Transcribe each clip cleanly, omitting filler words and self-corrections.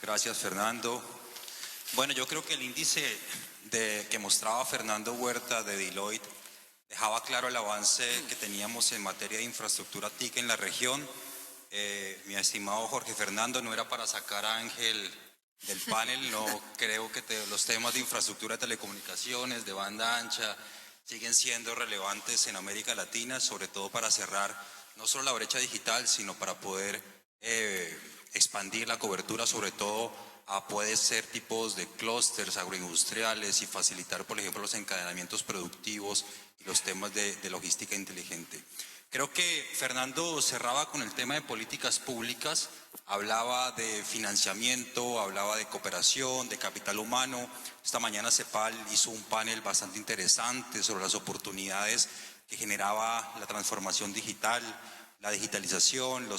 Gracias, Fernando. Bueno, yo creo que el índice que mostraba Fernando Huerta de Deloitte dejaba claro el avance que teníamos en materia de infraestructura TIC en la región. Mi estimado Jorge Fernando, no era para sacar a Ángel del panel, no creo que los temas de infraestructura de telecomunicaciones, de banda ancha, siguen siendo relevantes en América Latina, sobre todo para cerrar no solo la brecha digital, sino para poder expandir la cobertura, sobre todo a puede ser tipos de clústeres agroindustriales y facilitar, por ejemplo, los encadenamientos productivos y los temas de logística inteligente. Creo que Fernando cerraba con el tema de políticas públicas, hablaba de financiamiento, hablaba de cooperación, de capital humano. Esta mañana CEPAL hizo un panel bastante interesante sobre las oportunidades que generaba la transformación digital, la digitalización,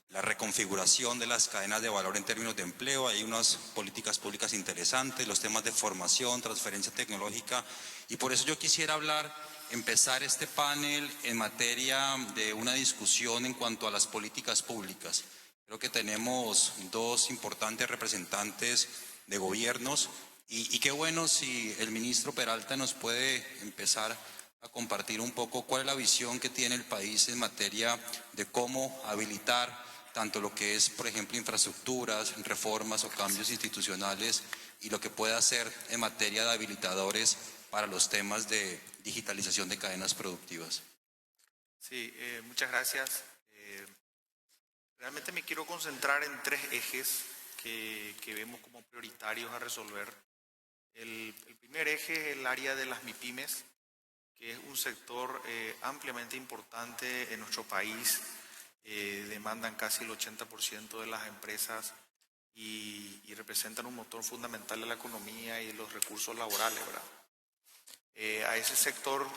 la reconfiguración de las cadenas de valor en términos de empleo. Hay unas políticas públicas interesantes, los temas de formación, transferencia tecnológica, y por eso yo quisiera empezar este panel en materia de una discusión en cuanto a las políticas públicas. Creo que tenemos dos importantes representantes de gobiernos y qué bueno si el ministro Peralta nos puede empezar a compartir un poco cuál es la visión que tiene el país en materia de cómo habilitar tanto lo que es, por ejemplo, infraestructuras, reformas o cambios institucionales y lo que pueda hacer en materia de habilitadores para los temas de digitalización de cadenas productivas. Sí, muchas gracias. Realmente me quiero concentrar en tres ejes que vemos como prioritarios a resolver. El primer eje es el área de las MIPYMES, que es un sector ampliamente importante en nuestro país. Demandan casi el 80% de las empresas y representan un motor fundamental de la economía y los recursos laborales, ¿verdad? A ese sector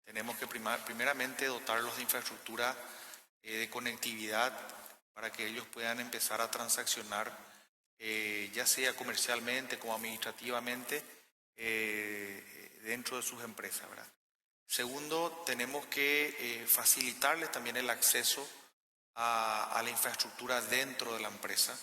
tenemos que primeramente dotarlos de infraestructura de conectividad para que ellos puedan empezar a transaccionar, ya sea comercialmente como administrativamente, dentro de sus empresas, ¿verdad? Segundo, tenemos que facilitarles también el acceso a la infraestructura dentro de la empresa.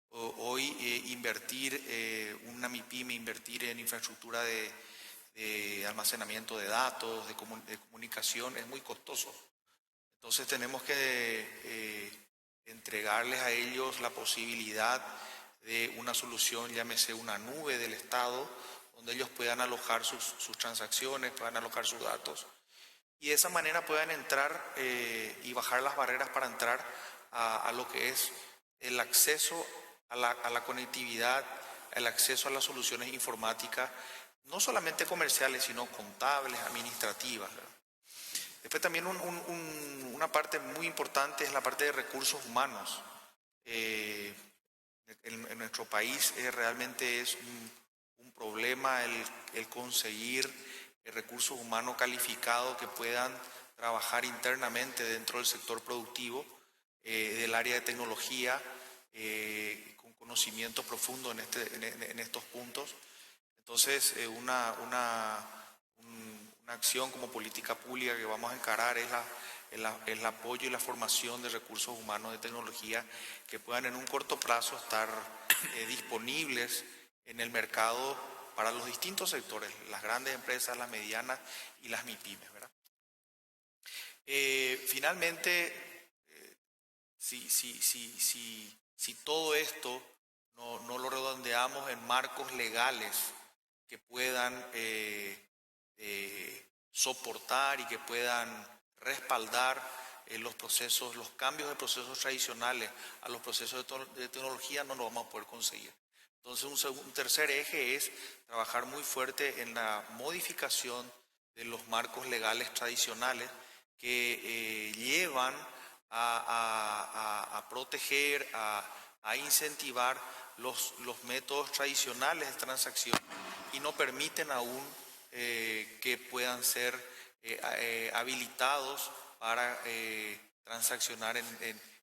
Hoy invertir, una MIPYME, invertir en infraestructura de almacenamiento de datos, de comunicación, es muy costoso. Entonces tenemos que entregarles a ellos la posibilidad de una solución, llámese una nube del Estado, donde ellos puedan alojar sus transacciones, puedan alojar sus datos, y de esa manera puedan entrar y bajar las barreras para entrar a lo que es el acceso a la conectividad, el acceso a las soluciones informáticas, no solamente comerciales, sino contables, administrativas, ¿verdad? Después también una parte muy importante es la parte de recursos humanos. En nuestro país realmente es un problema el conseguir recursos humanos calificados que puedan trabajar internamente dentro del sector productivo, del área de tecnología, con conocimiento profundo en estos puntos. Entonces, una acción como política pública que vamos a encarar es el apoyo y la formación de recursos humanos de tecnología que puedan en un corto plazo estar disponibles en el mercado para los distintos sectores, las grandes empresas, las medianas y las MIPYMES, ¿verdad? Finalmente, si todo esto no lo redondeamos en marcos legales que puedan soportar y que puedan respaldar los procesos, los cambios de procesos tradicionales a los procesos de tecnología, no lo vamos a poder conseguir. Entonces, un tercer eje es trabajar muy fuerte en la modificación de los marcos legales tradicionales que llevan a proteger, a incentivar los métodos tradicionales de transacción y no permiten aún que puedan ser habilitados para transaccionar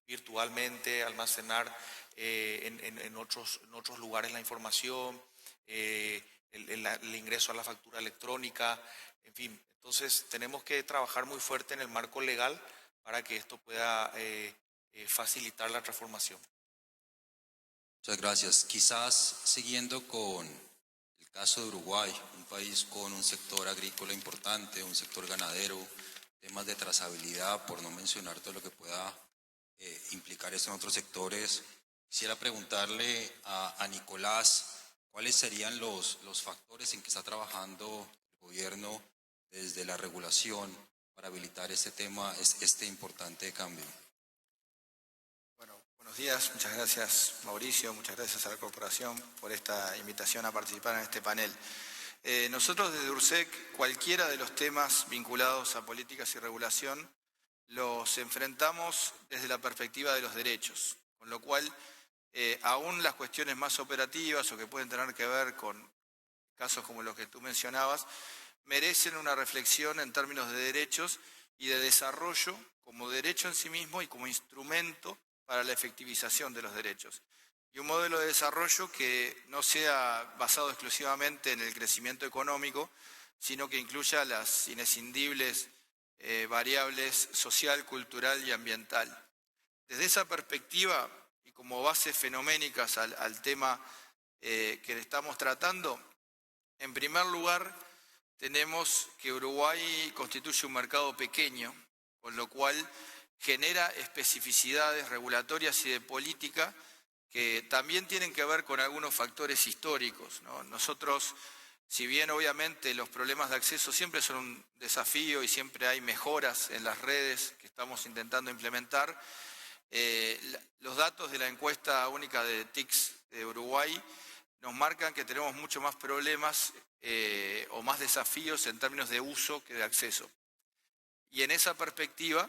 virtualmente, almacenar en otros lugares la información, el ingreso a la factura electrónica, en fin. Entonces tenemos que trabajar muy fuerte en el marco legal para que esto pueda facilitar la transformación. Muchas gracias. Quizás siguiendo con el caso de Uruguay, un país con un sector agrícola importante, un sector ganadero, temas de trazabilidad, por no mencionar todo lo que pueda implicar esto en otros sectores. Quisiera preguntarle a Nicolás cuáles serían los factores en que está trabajando el gobierno desde la regulación para habilitar este tema, este importante cambio. Bueno, buenos días, muchas gracias Mauricio, muchas gracias a la corporación por esta invitación a participar en este panel. Nosotros desde URSEC, cualquiera de los temas vinculados a políticas y regulación, los enfrentamos desde la perspectiva de los derechos, con lo cual aún las cuestiones más operativas o que pueden tener que ver con casos como los que tú mencionabas, merecen una reflexión en términos de derechos y de desarrollo como derecho en sí mismo y como instrumento para la efectivización de los derechos. Y un modelo de desarrollo que no sea basado exclusivamente en el crecimiento económico, sino que incluya las inescindibles variables social, cultural y ambiental. Desde esa perspectiva y como bases fenoménicas al tema que estamos tratando, en primer lugar tenemos que Uruguay constituye un mercado pequeño, con lo cual genera especificidades regulatorias y de política que también tienen que ver con algunos factores históricos, ¿no? Nosotros, si bien obviamente los problemas de acceso siempre son un desafío y siempre hay mejoras en las redes que estamos intentando implementar, los datos de la encuesta única de TICS de Uruguay nos marcan que tenemos mucho más problemas o más desafíos en términos de uso que de acceso. Y en esa perspectiva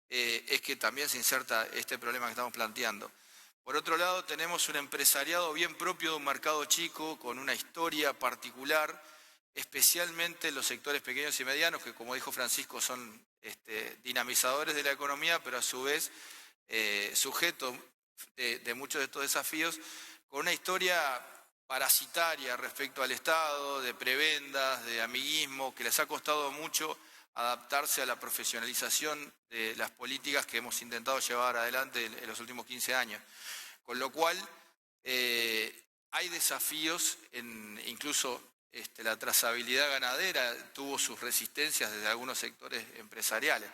es que también se inserta este problema que estamos planteando. Por otro lado, tenemos un empresariado bien propio de un mercado chico, con una historia particular, especialmente en los sectores pequeños y medianos, que como dijo Francisco son dinamizadores de la economía, pero a su vez sujetos de muchos de estos desafíos, con una historia parasitaria respecto al Estado, de prebendas, de amiguismo, que les ha costado mucho adaptarse a la profesionalización de las políticas que hemos intentado llevar adelante en los últimos 15 años. Con lo cual, hay desafíos, incluso la trazabilidad ganadera tuvo sus resistencias desde algunos sectores empresariales.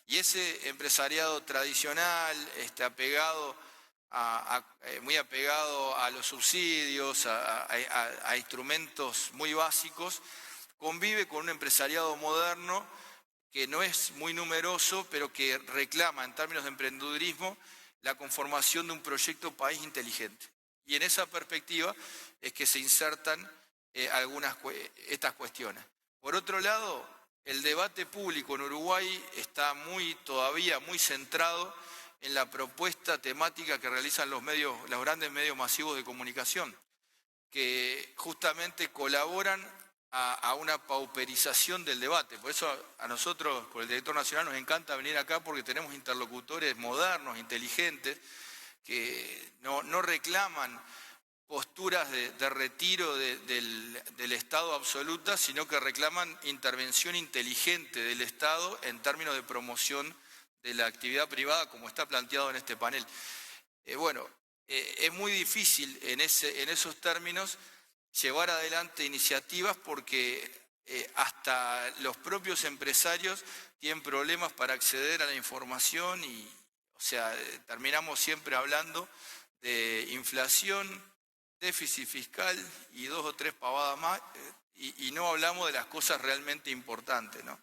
Y ese empresariado tradicional, muy apegado a los subsidios, a instrumentos muy básicos, convive con un empresariado moderno que no es muy numeroso, pero que reclama en términos de emprendedurismo la conformación de un proyecto país inteligente. Y en esa perspectiva es que se insertan estas cuestiones. Por otro lado, el debate público en Uruguay está todavía muy centrado en la propuesta temática que realizan los grandes medios masivos de comunicación, que justamente colaboran a una pauperización del debate. Por eso a nosotros, por el director nacional, nos encanta venir acá porque tenemos interlocutores modernos, inteligentes, que no reclaman posturas de retiro del Estado absoluta, sino que reclaman intervención inteligente del Estado en términos de promoción de la actividad privada, como está planteado en este panel. Es muy difícil en esos términos llevar adelante iniciativas porque hasta los propios empresarios tienen problemas para acceder a la información y, terminamos siempre hablando de inflación, déficit fiscal y 2 o 3 pavadas más y no hablamos de las cosas realmente importantes, ¿no?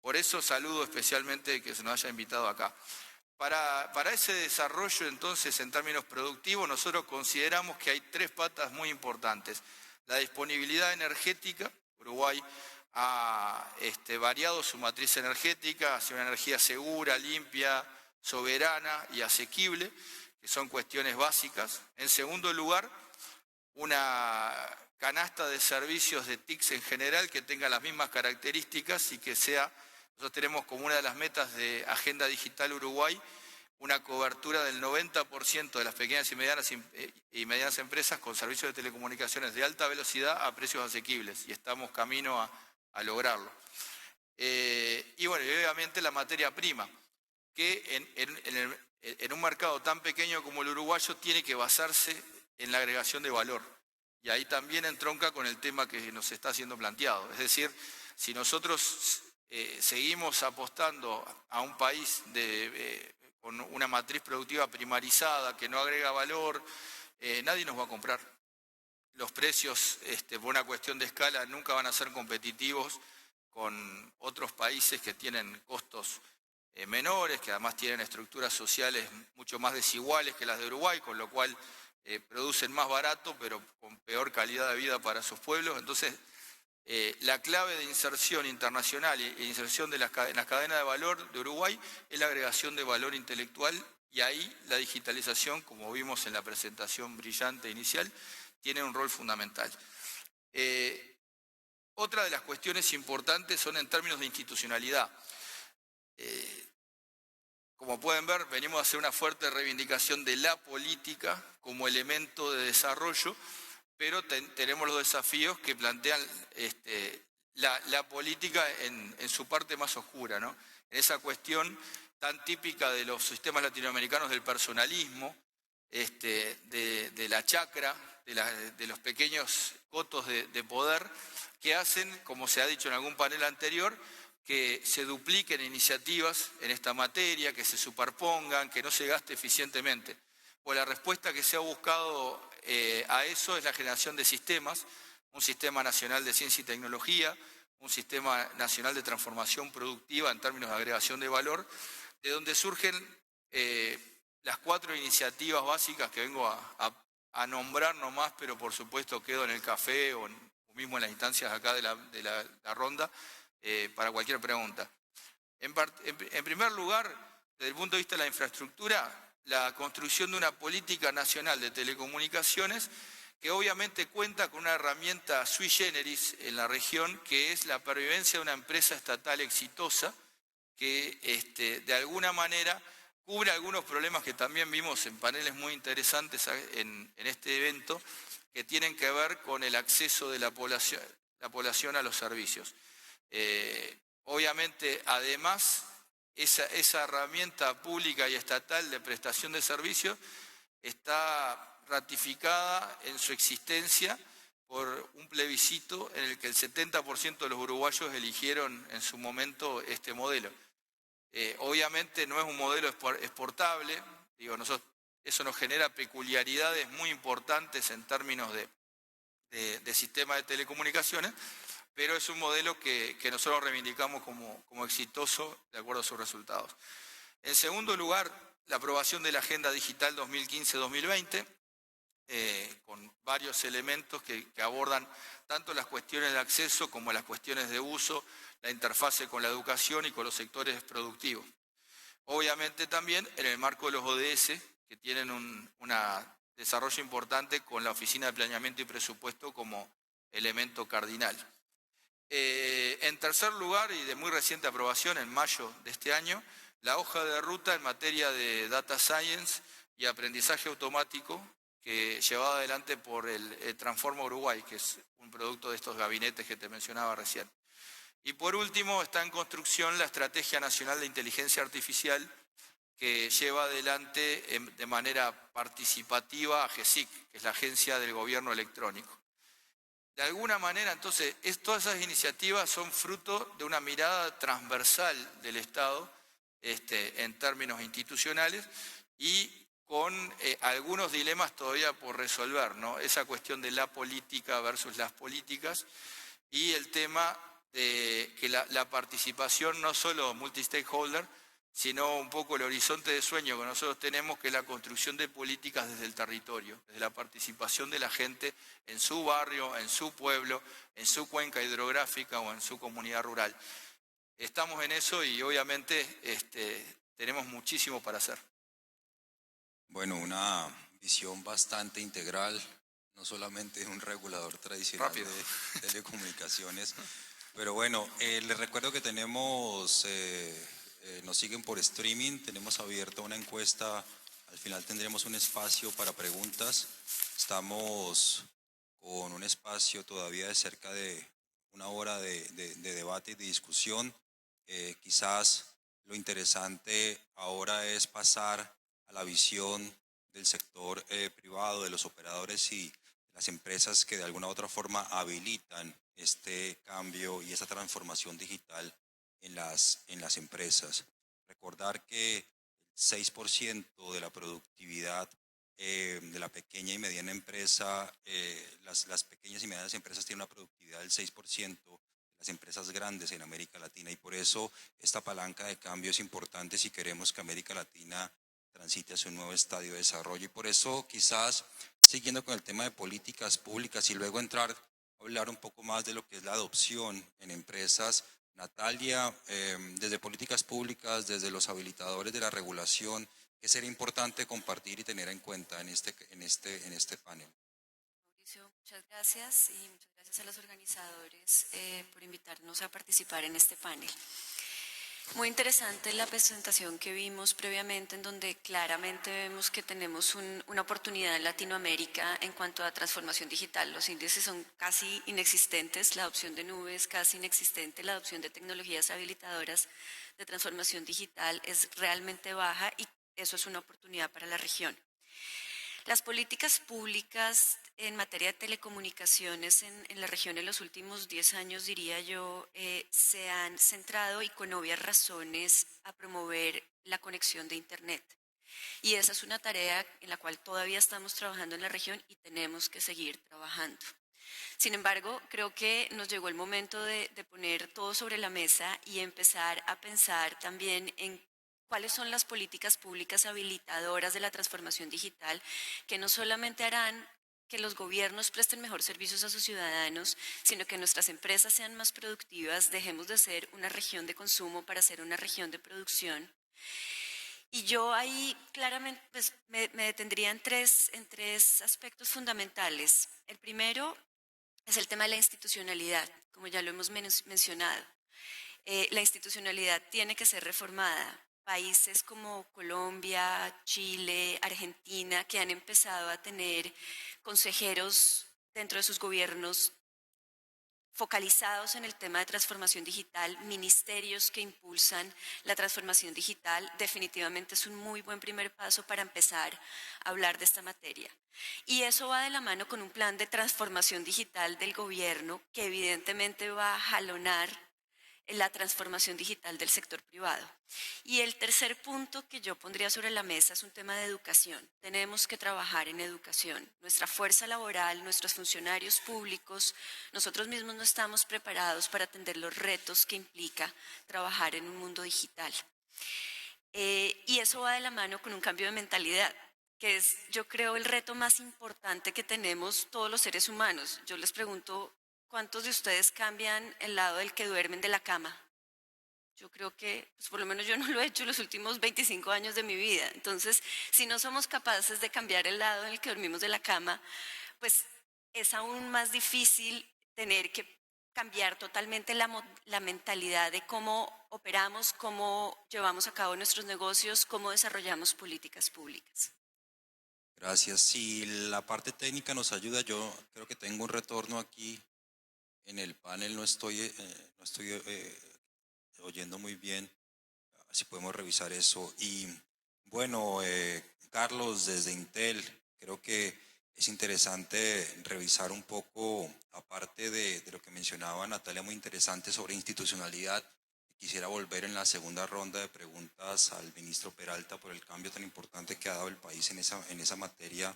Por eso saludo especialmente que se nos haya invitado acá. Para ese desarrollo, entonces, en términos productivos, nosotros consideramos que hay 3 patas muy importantes. La disponibilidad energética. Uruguay ha variado su matriz energética hacia una energía segura, limpia, soberana y asequible, que son cuestiones básicas. En segundo lugar, una canasta de servicios de TICS en general que tenga las mismas características y que nosotros tenemos como una de las metas de Agenda Digital Uruguay una cobertura del 90% de las pequeñas y medianas empresas con servicios de telecomunicaciones de alta velocidad a precios asequibles y estamos camino a lograrlo. Y obviamente la materia prima, que en un mercado tan pequeño como el uruguayo tiene que basarse en la agregación de valor. Y ahí también entronca con el tema que nos está siendo planteado. Es decir, si nosotros seguimos apostando a un país con una matriz productiva primarizada que no agrega valor, nadie nos va a comprar. Los precios, por una cuestión de escala, nunca van a ser competitivos con otros países que tienen costos menores, que además tienen estructuras sociales mucho más desiguales que las de Uruguay, con lo cual producen más barato, pero con peor calidad de vida para sus pueblos. Entonces, la clave de inserción internacional e inserción en las cadenas de valor de Uruguay es la agregación de valor intelectual, y ahí la digitalización, como vimos en la presentación brillante inicial, tiene un rol fundamental. Otra de las cuestiones importantes son en términos de institucionalidad. Como pueden ver, venimos a hacer una fuerte reivindicación de la política como elemento de desarrollo, pero tenemos los desafíos que plantean la política en su parte más oscura, ¿no? En esa cuestión tan típica de los sistemas latinoamericanos del personalismo, de la chacra, de los pequeños cotos de poder que hacen, como se ha dicho en algún panel anterior, que se dupliquen iniciativas en esta materia, que se superpongan, que no se gaste eficientemente. Pues la respuesta que se ha buscado a eso es la generación de sistemas, un sistema nacional de ciencia y tecnología, un sistema nacional de transformación productiva en términos de agregación de valor, de donde surgen las 4 iniciativas básicas que vengo a nombrar nomás, pero por supuesto quedo en el café o mismo en las instancias acá de la ronda, para cualquier pregunta. En primer lugar, desde el punto de vista de la infraestructura, la construcción de una política nacional de telecomunicaciones que obviamente cuenta con una herramienta sui generis en la región, que es la pervivencia de una empresa estatal exitosa que de alguna manera cubre algunos problemas que también vimos en paneles muy interesantes en este evento, que tienen que ver con el acceso de la población a los servicios. Obviamente, además, esa herramienta pública y estatal de prestación de servicios está ratificada en su existencia por un plebiscito en el que el 70% de los uruguayos eligieron en su momento este modelo. Obviamente no es un modelo exportable, eso nos genera peculiaridades muy importantes en términos de sistema de telecomunicaciones, pero es un modelo que nosotros reivindicamos como exitoso de acuerdo a sus resultados. En segundo lugar, la aprobación de la Agenda Digital 2015-2020, con varios elementos que abordan tanto las cuestiones de acceso como las cuestiones de uso, la interfase con la educación y con los sectores productivos. Obviamente también en el marco de los ODS, que tienen un desarrollo importante con la Oficina de Planeamiento y Presupuesto como elemento cardinal. En tercer lugar, y de muy reciente aprobación, en mayo de este año, la hoja de ruta en materia de data science y aprendizaje automático, que llevada adelante por el Transforma Uruguay, que es un producto de estos gabinetes que te mencionaba recién. Y por último, está en construcción la Estrategia Nacional de Inteligencia Artificial, que lleva adelante de manera participativa a GESIC, que es la Agencia del Gobierno Electrónico. De alguna manera, entonces, todas esas iniciativas son fruto de una mirada transversal del Estado en términos institucionales y con algunos dilemas todavía por resolver, ¿no? Esa cuestión de la política versus las políticas y el tema de que la participación no solo multi-stakeholder, sino un poco el horizonte de sueño que nosotros tenemos, que es la construcción de políticas desde el territorio, desde la participación de la gente en su barrio, en su pueblo, en su cuenca hidrográfica o en su comunidad rural. Estamos en eso y obviamente tenemos muchísimo para hacer. Bueno, una visión bastante integral, no solamente de un regulador tradicional de telecomunicaciones, pero bueno, les recuerdo que tenemos... nos siguen por streaming, tenemos abierta una encuesta, al final tendremos un espacio para preguntas, estamos con un espacio todavía de cerca de una hora de debate y de discusión. Quizás lo interesante ahora es pasar a la visión del sector privado, de los operadores y las empresas que de alguna u otra forma habilitan este cambio y esta transformación digital en las empresas. Recordar que el 6% de la productividad de la pequeña y mediana empresa, las pequeñas y medianas empresas tienen una productividad del 6% de las empresas grandes en América Latina, y por eso esta palanca de cambio es importante si queremos que América Latina transite hacia un nuevo estadio de desarrollo. Y por eso, quizás siguiendo con el tema de políticas públicas y luego entrar a hablar un poco más de lo que es la adopción en empresas, Natalia, desde políticas públicas, desde los habilitadores de la regulación, ¿qué sería importante compartir y tener en cuenta en este panel? Mauricio, muchas gracias y muchas gracias a los organizadores por invitarnos a participar en este panel. Muy interesante la presentación que vimos previamente, en donde claramente vemos que tenemos una oportunidad en Latinoamérica en cuanto a transformación digital. Los índices son casi inexistentes, la adopción de nubes es casi inexistente, la adopción de tecnologías habilitadoras de transformación digital es realmente baja y eso es una oportunidad para la región. Las políticas públicas en materia de telecomunicaciones en la región en los últimos 10 años, diría yo, se han centrado y con obvias razones a promover la conexión de Internet. Y esa es una tarea en la cual todavía estamos trabajando en la región y tenemos que seguir trabajando. Sin embargo, creo que nos llegó el momento de poner todo sobre la mesa y empezar a pensar también en cuáles son las políticas públicas habilitadoras de la transformación digital que no solamente harán que los gobiernos presten mejor servicios a sus ciudadanos, sino que nuestras empresas sean más productivas, dejemos de ser una región de consumo para ser una región de producción. Y yo ahí claramente pues, me detendría en tres aspectos fundamentales. El primero es el tema de la institucionalidad, como ya lo hemos mencionado. La institucionalidad tiene que ser reformada. Países como Colombia, Chile, Argentina, que han empezado a tener consejeros dentro de sus gobiernos focalizados en el tema de transformación digital, ministerios que impulsan la transformación digital, definitivamente es un muy buen primer paso para empezar a hablar de esta materia. Y eso va de la mano con un plan de transformación digital del gobierno que evidentemente va a jalonar la transformación digital del sector privado. Y el tercer punto que yo pondría sobre la mesa es un tema de educación. Tenemos que trabajar en educación. Nuestra fuerza laboral, nuestros funcionarios públicos, nosotros mismos no estamos preparados para atender los retos que implica trabajar en un mundo digital. Y eso va de la mano con un cambio de mentalidad, que es, yo creo, el reto más importante que tenemos todos los seres humanos. Yo les pregunto, ¿cuántos de ustedes cambian el lado del que duermen de la cama? Yo creo que, pues por lo menos yo no lo he hecho los últimos 25 años de mi vida. Entonces, si no somos capaces de cambiar el lado en el que dormimos de la cama, pues es aún más difícil tener que cambiar totalmente la mentalidad de cómo operamos, cómo llevamos a cabo nuestros negocios, cómo desarrollamos políticas públicas. Gracias. Si la parte técnica nos ayuda, yo creo que tengo un retorno aquí en el panel, no estoy oyendo muy bien, si podemos revisar eso. Y bueno, Carlos, desde Intel, creo que es interesante revisar un poco, aparte de lo que mencionaba Natalia, muy interesante sobre institucionalidad. Quisiera volver en la segunda ronda de preguntas al ministro Peralta por el cambio tan importante que ha dado el país en esa materia.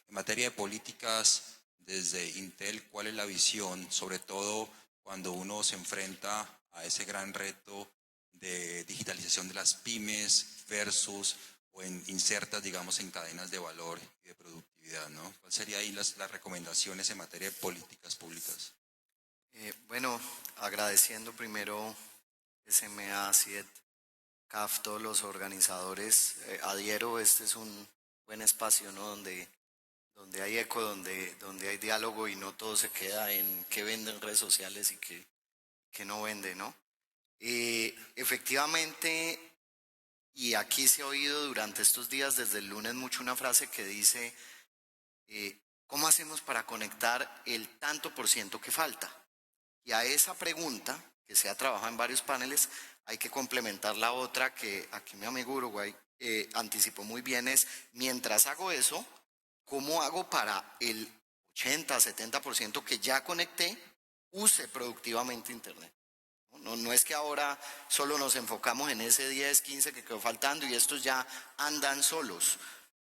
En materia de políticas, desde Intel, ¿cuál es la visión? Sobre todo cuando uno se enfrenta a ese gran reto de digitalización de las pymes versus o insertas, digamos, en cadenas de valor y de productividad, ¿no? ¿Cuáles serían ahí las recomendaciones en materia de políticas públicas? Bueno, agradeciendo primero SMA, CIET, CAF, todos los organizadores. Adhiero, este es un buen espacio, ¿no? Donde hay eco, donde hay diálogo y no todo se queda en qué venden redes sociales y qué no vende, ¿no? Efectivamente, y aquí se ha oído durante estos días, desde el lunes, mucho una frase que dice, ¿cómo hacemos para conectar el tanto por ciento que falta? Y a esa pregunta, que se ha trabajado en varios paneles, hay que complementar la otra que aquí mi amigo Uruguay anticipó muy bien es, mientras hago eso, ¿cómo hago para el 80, 70% que ya conecté use productivamente Internet? No es que ahora solo nos enfocamos en ese 10, 15 que quedó faltando y estos ya andan solos.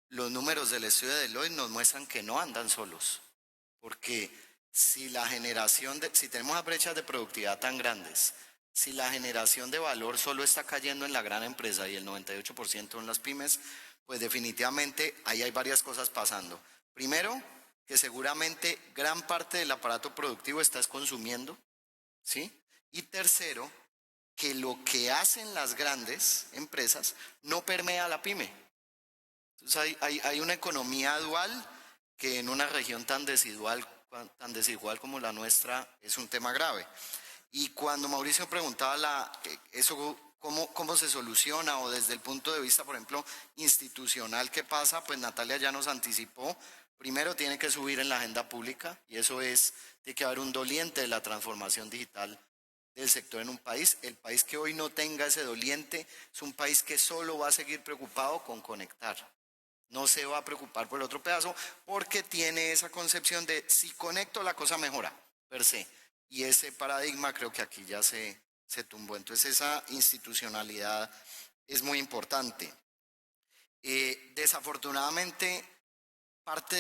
Los números del estudio de Deloitte nos muestran que no andan solos, porque si tenemos brechas de productividad tan grandes, si la generación de valor solo está cayendo en la gran empresa y el 98% en las pymes, pues definitivamente ahí hay varias cosas pasando. Primero, que seguramente gran parte del aparato productivo estás consumiendo, ¿sí? Y tercero, que lo que hacen las grandes empresas no permea a la pyme. Entonces hay una economía dual que en una región tan desigual como la nuestra es un tema grave. Y cuando Mauricio preguntaba eso cómo se soluciona o desde el punto de vista, por ejemplo, institucional, ¿qué pasa? Pues Natalia ya nos anticipó. Primero tiene que subir en la agenda pública y tiene que haber un doliente de la transformación digital del sector en un país. El país que hoy no tenga ese doliente es un país que solo va a seguir preocupado con conectar. No se va a preocupar por el otro pedazo porque tiene esa concepción de si conecto la cosa mejora, per se. Y ese paradigma creo que aquí ya se tumbó. Entonces esa institucionalidad es muy importante. Desafortunadamente, parte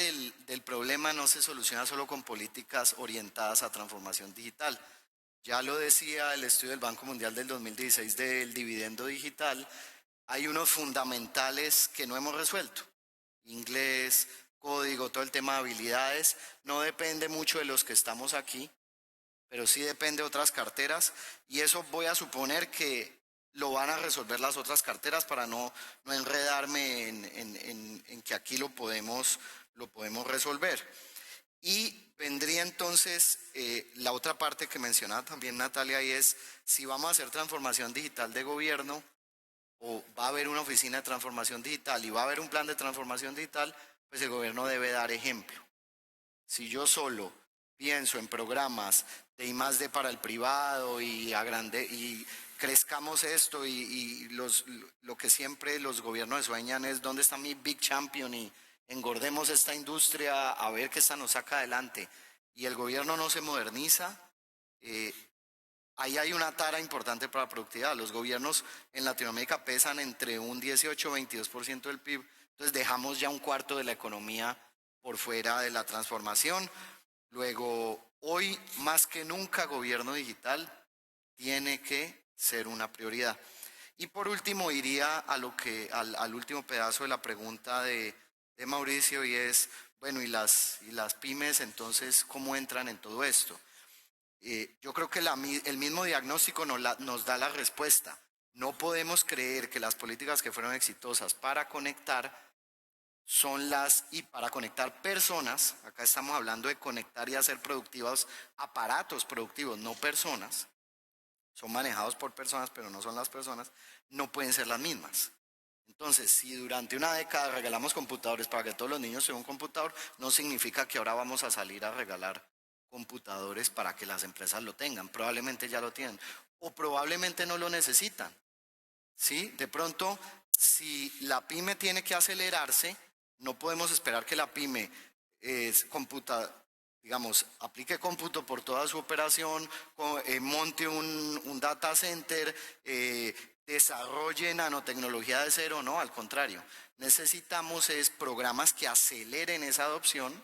del problema no se soluciona solo con políticas orientadas a transformación digital. Ya lo decía el estudio del Banco Mundial del 2016 del dividendo digital, hay unos fundamentales que no hemos resuelto. Inglés, código, todo el tema de habilidades, no depende mucho de los que estamos aquí, pero sí depende de otras carteras y eso voy a suponer que lo van a resolver las otras carteras para no enredarme en que aquí lo podemos resolver. Y vendría entonces la otra parte que mencionaba también Natalia y es si vamos a hacer transformación digital de gobierno o va a haber una oficina de transformación digital y va a haber un plan de transformación digital, pues el gobierno debe dar ejemplo. Si yo solo pienso en programas de I+D para el privado y crezcamos esto y lo que siempre los gobiernos sueñan es dónde está mi big champion y engordemos esta industria a ver qué esta nos saca adelante y el gobierno no se moderniza, ahí hay una tara importante para la productividad. Los gobiernos en Latinoamérica pesan entre un 18 o 22% del PIB, entonces dejamos ya un cuarto de la economía por fuera de la transformación. Luego, hoy más que nunca, gobierno digital tiene que ser una prioridad. Y por último, iría al último pedazo de la pregunta de Mauricio y es, bueno, ¿y las pymes entonces cómo entran en todo esto? Yo creo que el mismo diagnóstico nos da la respuesta. No podemos creer que las políticas que fueron exitosas para conectar y para conectar personas, acá estamos hablando de conectar y hacer productivos aparatos productivos, no personas, son manejados por personas, pero no son las personas, no pueden ser las mismas. Entonces, si durante una década regalamos computadores para que todos los niños tengan un computador, no significa que ahora vamos a salir a regalar computadores para que las empresas lo tengan. Probablemente ya lo tienen o probablemente no lo necesitan. ¿Sí? De pronto, si la pyme tiene que acelerarse, no podemos esperar que la pyme aplique cómputo por toda su operación, monte un data center, desarrolle nanotecnología de cero, no, al contrario. Necesitamos programas que aceleren esa adopción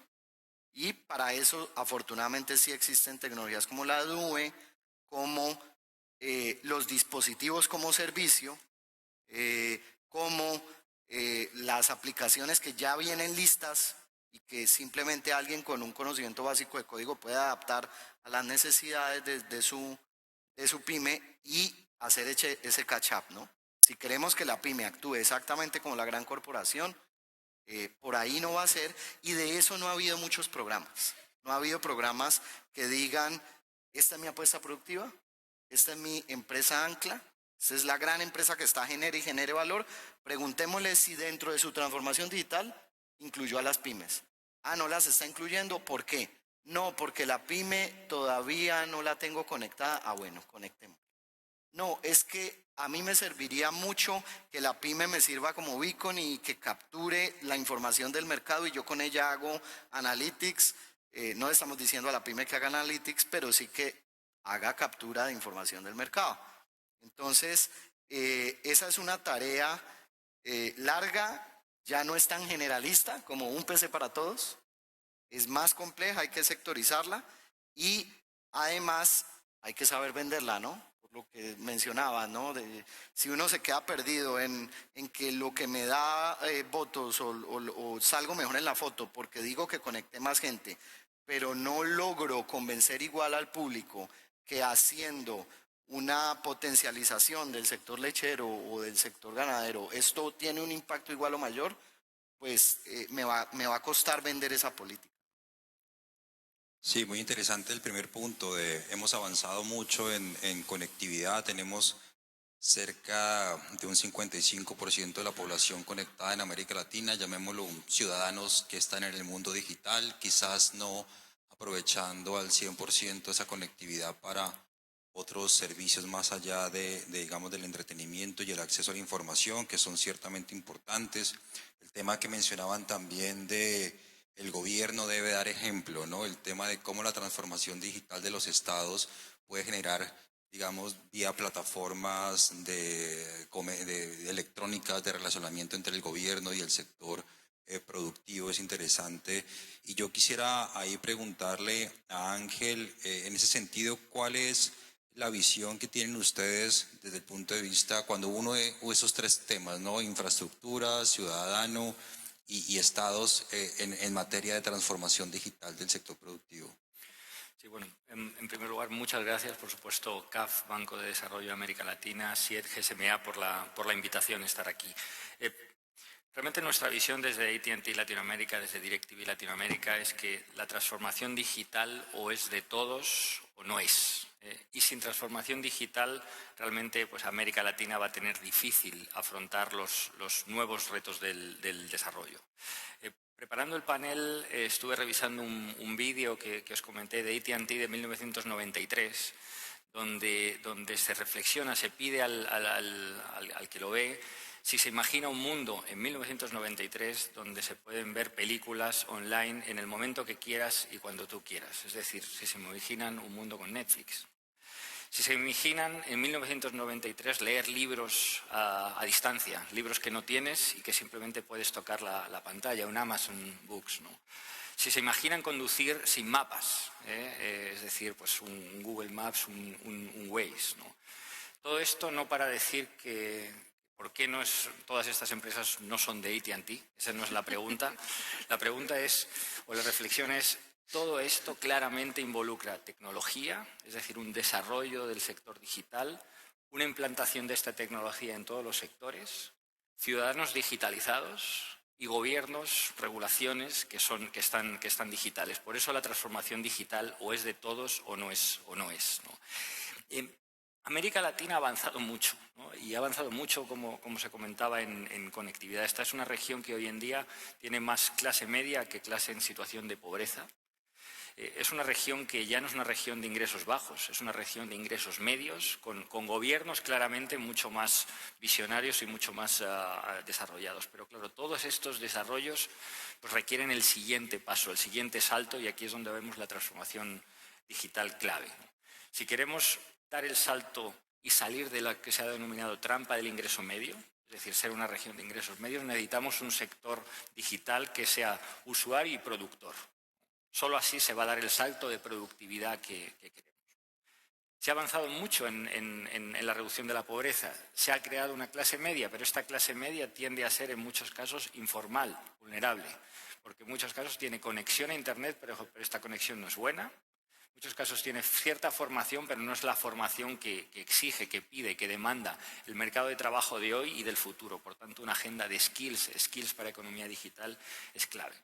y para eso afortunadamente sí existen tecnologías como la nube, como los dispositivos como servicio, como las aplicaciones que ya vienen listas y que simplemente alguien con un conocimiento básico de código puede adaptar a las necesidades de su pyme y hacer ese catch-up, ¿no? Si queremos que la pyme actúe exactamente como la gran corporación, por ahí no va a ser, y de eso no ha habido muchos programas. No ha habido programas que digan, esta es mi apuesta productiva, esta es mi empresa ancla, esta es la gran empresa que está genere valor. Preguntémosle si dentro de su transformación digital incluyó a las pymes. No las está incluyendo, ¿por qué? No, porque la pyme todavía no la tengo conectada. Bueno, conectemos. No, es que a mí me serviría mucho que la pyme me sirva como beacon y que capture la información del mercado y yo con ella hago analytics. No estamos diciendo a la pyme que haga analytics, pero sí que haga captura de información del mercado. Entonces, esa es una tarea larga, ya no es tan generalista como un PC para todos, es más compleja, hay que sectorizarla y además hay que saber venderla, ¿no? Por lo que mencionaba, ¿no? Si uno se queda perdido en que lo que me da votos o salgo mejor en la foto porque digo que conecté más gente, pero no logro convencer igual al público que haciendo una potencialización del sector lechero o del sector ganadero, esto tiene un impacto igual o mayor, pues me va a costar vender esa política. Sí, muy interesante el primer punto. Hemos avanzado mucho en conectividad, tenemos cerca de un 55% de la población conectada en América Latina, llamémoslo ciudadanos que están en el mundo digital, quizás no aprovechando al 100% esa conectividad para otros servicios más allá digamos, del entretenimiento y el acceso a la información, que son ciertamente importantes. El tema que mencionaban también de el gobierno debe dar ejemplo, ¿no? El tema de cómo la transformación digital de los estados puede generar, digamos, vía plataformas de electrónicas de relacionamiento entre el gobierno y el sector productivo, es interesante. Y yo quisiera ahí preguntarle a Ángel, en ese sentido, ¿cuál es la visión que tienen ustedes desde el punto de vista, cuando uno de esos tres temas, ¿no? Infraestructura, ciudadano y estados en materia de transformación digital del sector productivo? Sí, bueno, en primer lugar, muchas gracias, por supuesto, CAF, Banco de Desarrollo de América Latina, SIED, GSMA, por la invitación a estar aquí. Realmente nuestra visión desde AT&T Latinoamérica, desde DirecTV Latinoamérica, es que la transformación digital o es de todos o no es. Y sin transformación digital, realmente pues América Latina va a tener difícil afrontar los nuevos retos del desarrollo. Preparando el panel estuve revisando un vídeo que os comenté de AT&T de 1993, donde se reflexiona, se pide al que lo ve, si se imagina un mundo en 1993 donde se pueden ver películas online en el momento que quieras y cuando tú quieras. Es decir, si se imaginan un mundo con Netflix. Si se imaginan en 1993 leer libros a distancia, libros que no tienes y que simplemente puedes tocar la pantalla, un Amazon Books, ¿no? Si se imaginan conducir sin mapas, es decir, pues un Google Maps, un Waze, ¿no? Todo esto no para decir que ¿por qué todas estas empresas no son de AT&T? Esa no es la pregunta. La pregunta es, o la reflexión es, todo esto claramente involucra tecnología, es decir, un desarrollo del sector digital, una implantación de esta tecnología en todos los sectores, ciudadanos digitalizados y gobiernos, regulaciones que están digitales. Por eso la transformación digital o es de todos o no es, ¿no? América Latina ha avanzado mucho, ¿no? Y ha avanzado mucho, como se comentaba, en conectividad. Esta es una región que hoy en día tiene más clase media que clase en situación de pobreza. Es una región que ya no es una región de ingresos bajos, es una región de ingresos medios, con gobiernos claramente mucho más visionarios y mucho más desarrollados. Pero claro, todos estos desarrollos pues, requieren el siguiente paso, el siguiente salto, y aquí es donde vemos la transformación digital clave. Si queremos dar el salto y salir de lo que se ha denominado trampa del ingreso medio, es decir, ser una región de ingresos medios, necesitamos un sector digital que sea usuario y productor. Solo así se va a dar el salto de productividad que queremos. Se ha avanzado mucho en la reducción de la pobreza. Se ha creado una clase media, pero esta clase media tiende a ser en muchos casos informal, vulnerable, porque en muchos casos tiene conexión a Internet, pero esta conexión no es buena. En muchos casos tiene cierta formación, pero no es la formación que exige, que pide, que demanda el mercado de trabajo de hoy y del futuro. Por tanto, una agenda de skills para economía digital es clave.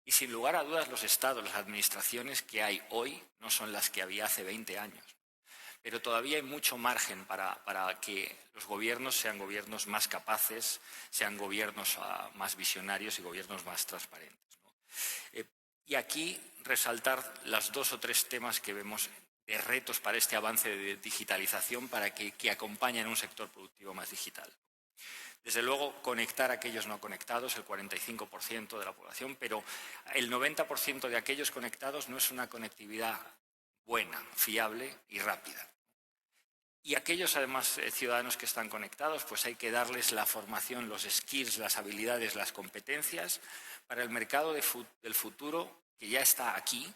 Y sin lugar a dudas los estados, las administraciones que hay hoy no son las que había hace 20 años. Pero todavía hay mucho margen para que los gobiernos sean gobiernos más capaces, sean gobiernos más visionarios y gobiernos más transparentes, ¿no? Y aquí resaltar las 2 o 3 temas que vemos retos para este avance de digitalización para que acompañen un sector productivo más digital. Desde luego, conectar a aquellos no conectados, el 45% de la población, pero el 90% de aquellos conectados no es una conectividad buena, fiable y rápida. Y aquellos, además, ciudadanos que están conectados, pues hay que darles la formación, los skills, las habilidades, las competencias para el mercado del futuro que ya está aquí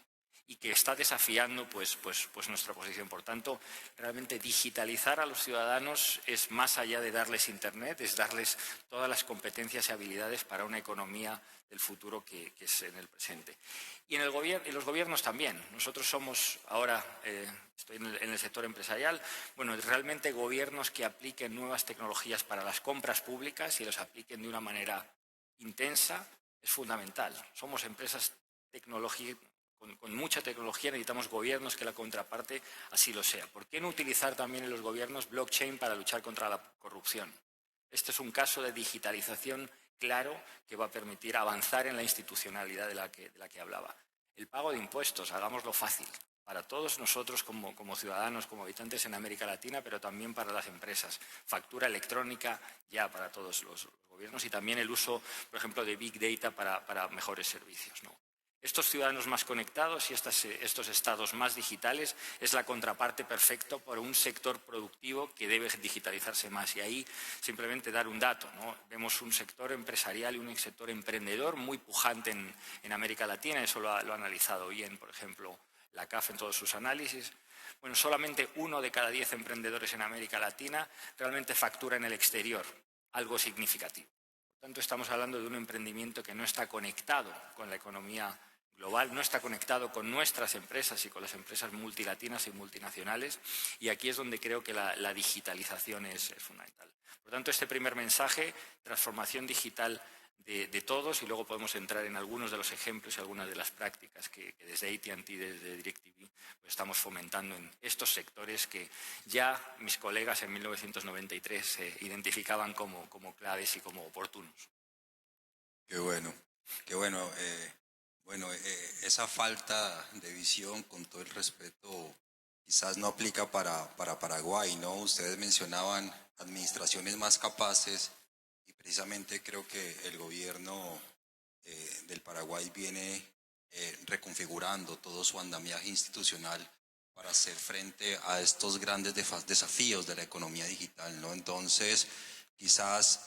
y que está desafiando pues nuestra posición. Por tanto, realmente digitalizar a los ciudadanos es más allá de darles Internet, es darles todas las competencias y habilidades para una economía del futuro que es en el presente. Y en los gobiernos también. Nosotros somos ahora, estoy en el sector empresarial, bueno, realmente gobiernos que apliquen nuevas tecnologías para las compras públicas y los apliquen de una manera intensa es fundamental. Somos empresas tecnológicas. Con mucha tecnología necesitamos gobiernos que la contraparte así lo sea. ¿Por qué no utilizar también en los gobiernos blockchain para luchar contra la corrupción? Este es un caso de digitalización claro que va a permitir avanzar en la institucionalidad de la que hablaba. El pago de impuestos, hagámoslo fácil para todos nosotros como ciudadanos, como habitantes en América Latina, pero también para las empresas. Factura electrónica ya para todos los gobiernos y también el uso, por ejemplo, de Big Data para mejores servicios, ¿no? Estos ciudadanos más conectados y estos estados más digitales es la contraparte perfecta por un sector productivo que debe digitalizarse más. Y ahí simplemente dar un dato, ¿no? Vemos un sector empresarial y un sector emprendedor muy pujante en América Latina. Eso lo ha analizado bien, por ejemplo, la CAF en todos sus análisis. Bueno, solamente 1 de cada 10 emprendedores en América Latina realmente factura en el exterior, algo significativo. Por tanto, estamos hablando de un emprendimiento que no está conectado con la economía global, no está conectado con nuestras empresas y con las empresas multilatinas y multinacionales, y aquí es donde creo que la digitalización es fundamental. Por tanto, este primer mensaje, transformación digital de todos, y luego podemos entrar en algunos de los ejemplos y algunas de las prácticas que desde AT&T, desde DirecTV, pues estamos fomentando en estos sectores que ya mis colegas en 1993 identificaban como claves y como oportunos. Qué bueno, qué bueno. Bueno, esa falta de visión, con todo el respeto, quizás no aplica para Paraguay, ¿no? Ustedes mencionaban administraciones más capaces y precisamente creo que el gobierno del Paraguay viene reconfigurando todo su andamiaje institucional para hacer frente a estos grandes desafíos de la economía digital, ¿no? Entonces, quizás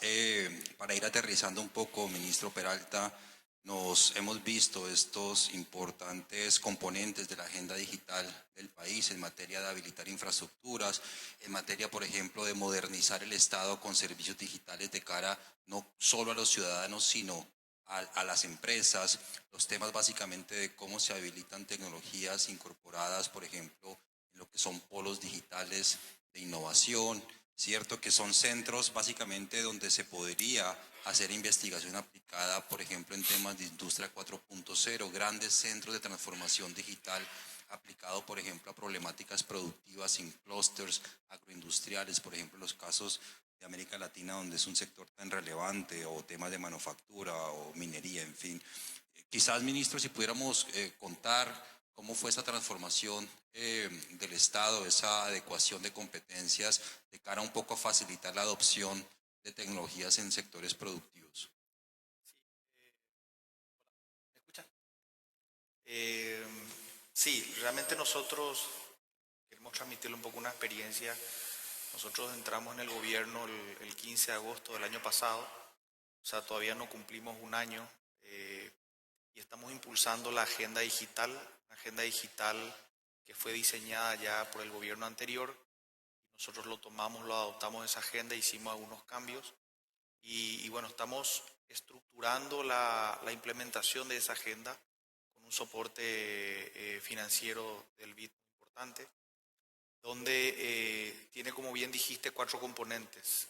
para ir aterrizando un poco, ministro Peralta, nos hemos visto estos importantes componentes de la agenda digital del país en materia de habilitar infraestructuras, en materia, por ejemplo, de modernizar el Estado con servicios digitales de cara no solo a los ciudadanos, sino a las empresas, los temas básicamente de cómo se habilitan tecnologías incorporadas, por ejemplo, en lo que son polos digitales de innovación, ¿cierto? Que son centros básicamente donde se podría hacer investigación aplicada, por ejemplo, en temas de industria 4.0, grandes centros de transformación digital aplicado, por ejemplo, a problemáticas productivas en clústeres agroindustriales, por ejemplo, los casos de América Latina, donde es un sector tan relevante, o temas de manufactura o minería, en fin. Quizás, ministro, si pudiéramos contar cómo fue esa transformación del Estado, esa adecuación de competencias de cara un poco a facilitar la adopción de tecnologías en sectores productivos. ¿Me escuchan? Sí, realmente nosotros queremos transmitirle un poco una experiencia. Nosotros entramos en el gobierno el 15 de agosto del año pasado, o sea, todavía no cumplimos un año, y estamos impulsando la agenda digital que fue diseñada ya por el gobierno anterior. Nosotros lo tomamos, lo adoptamos esa agenda, hicimos algunos cambios y bueno, estamos estructurando la implementación de esa agenda con un soporte financiero del BID muy importante, donde tiene, como bien dijiste, 4 componentes.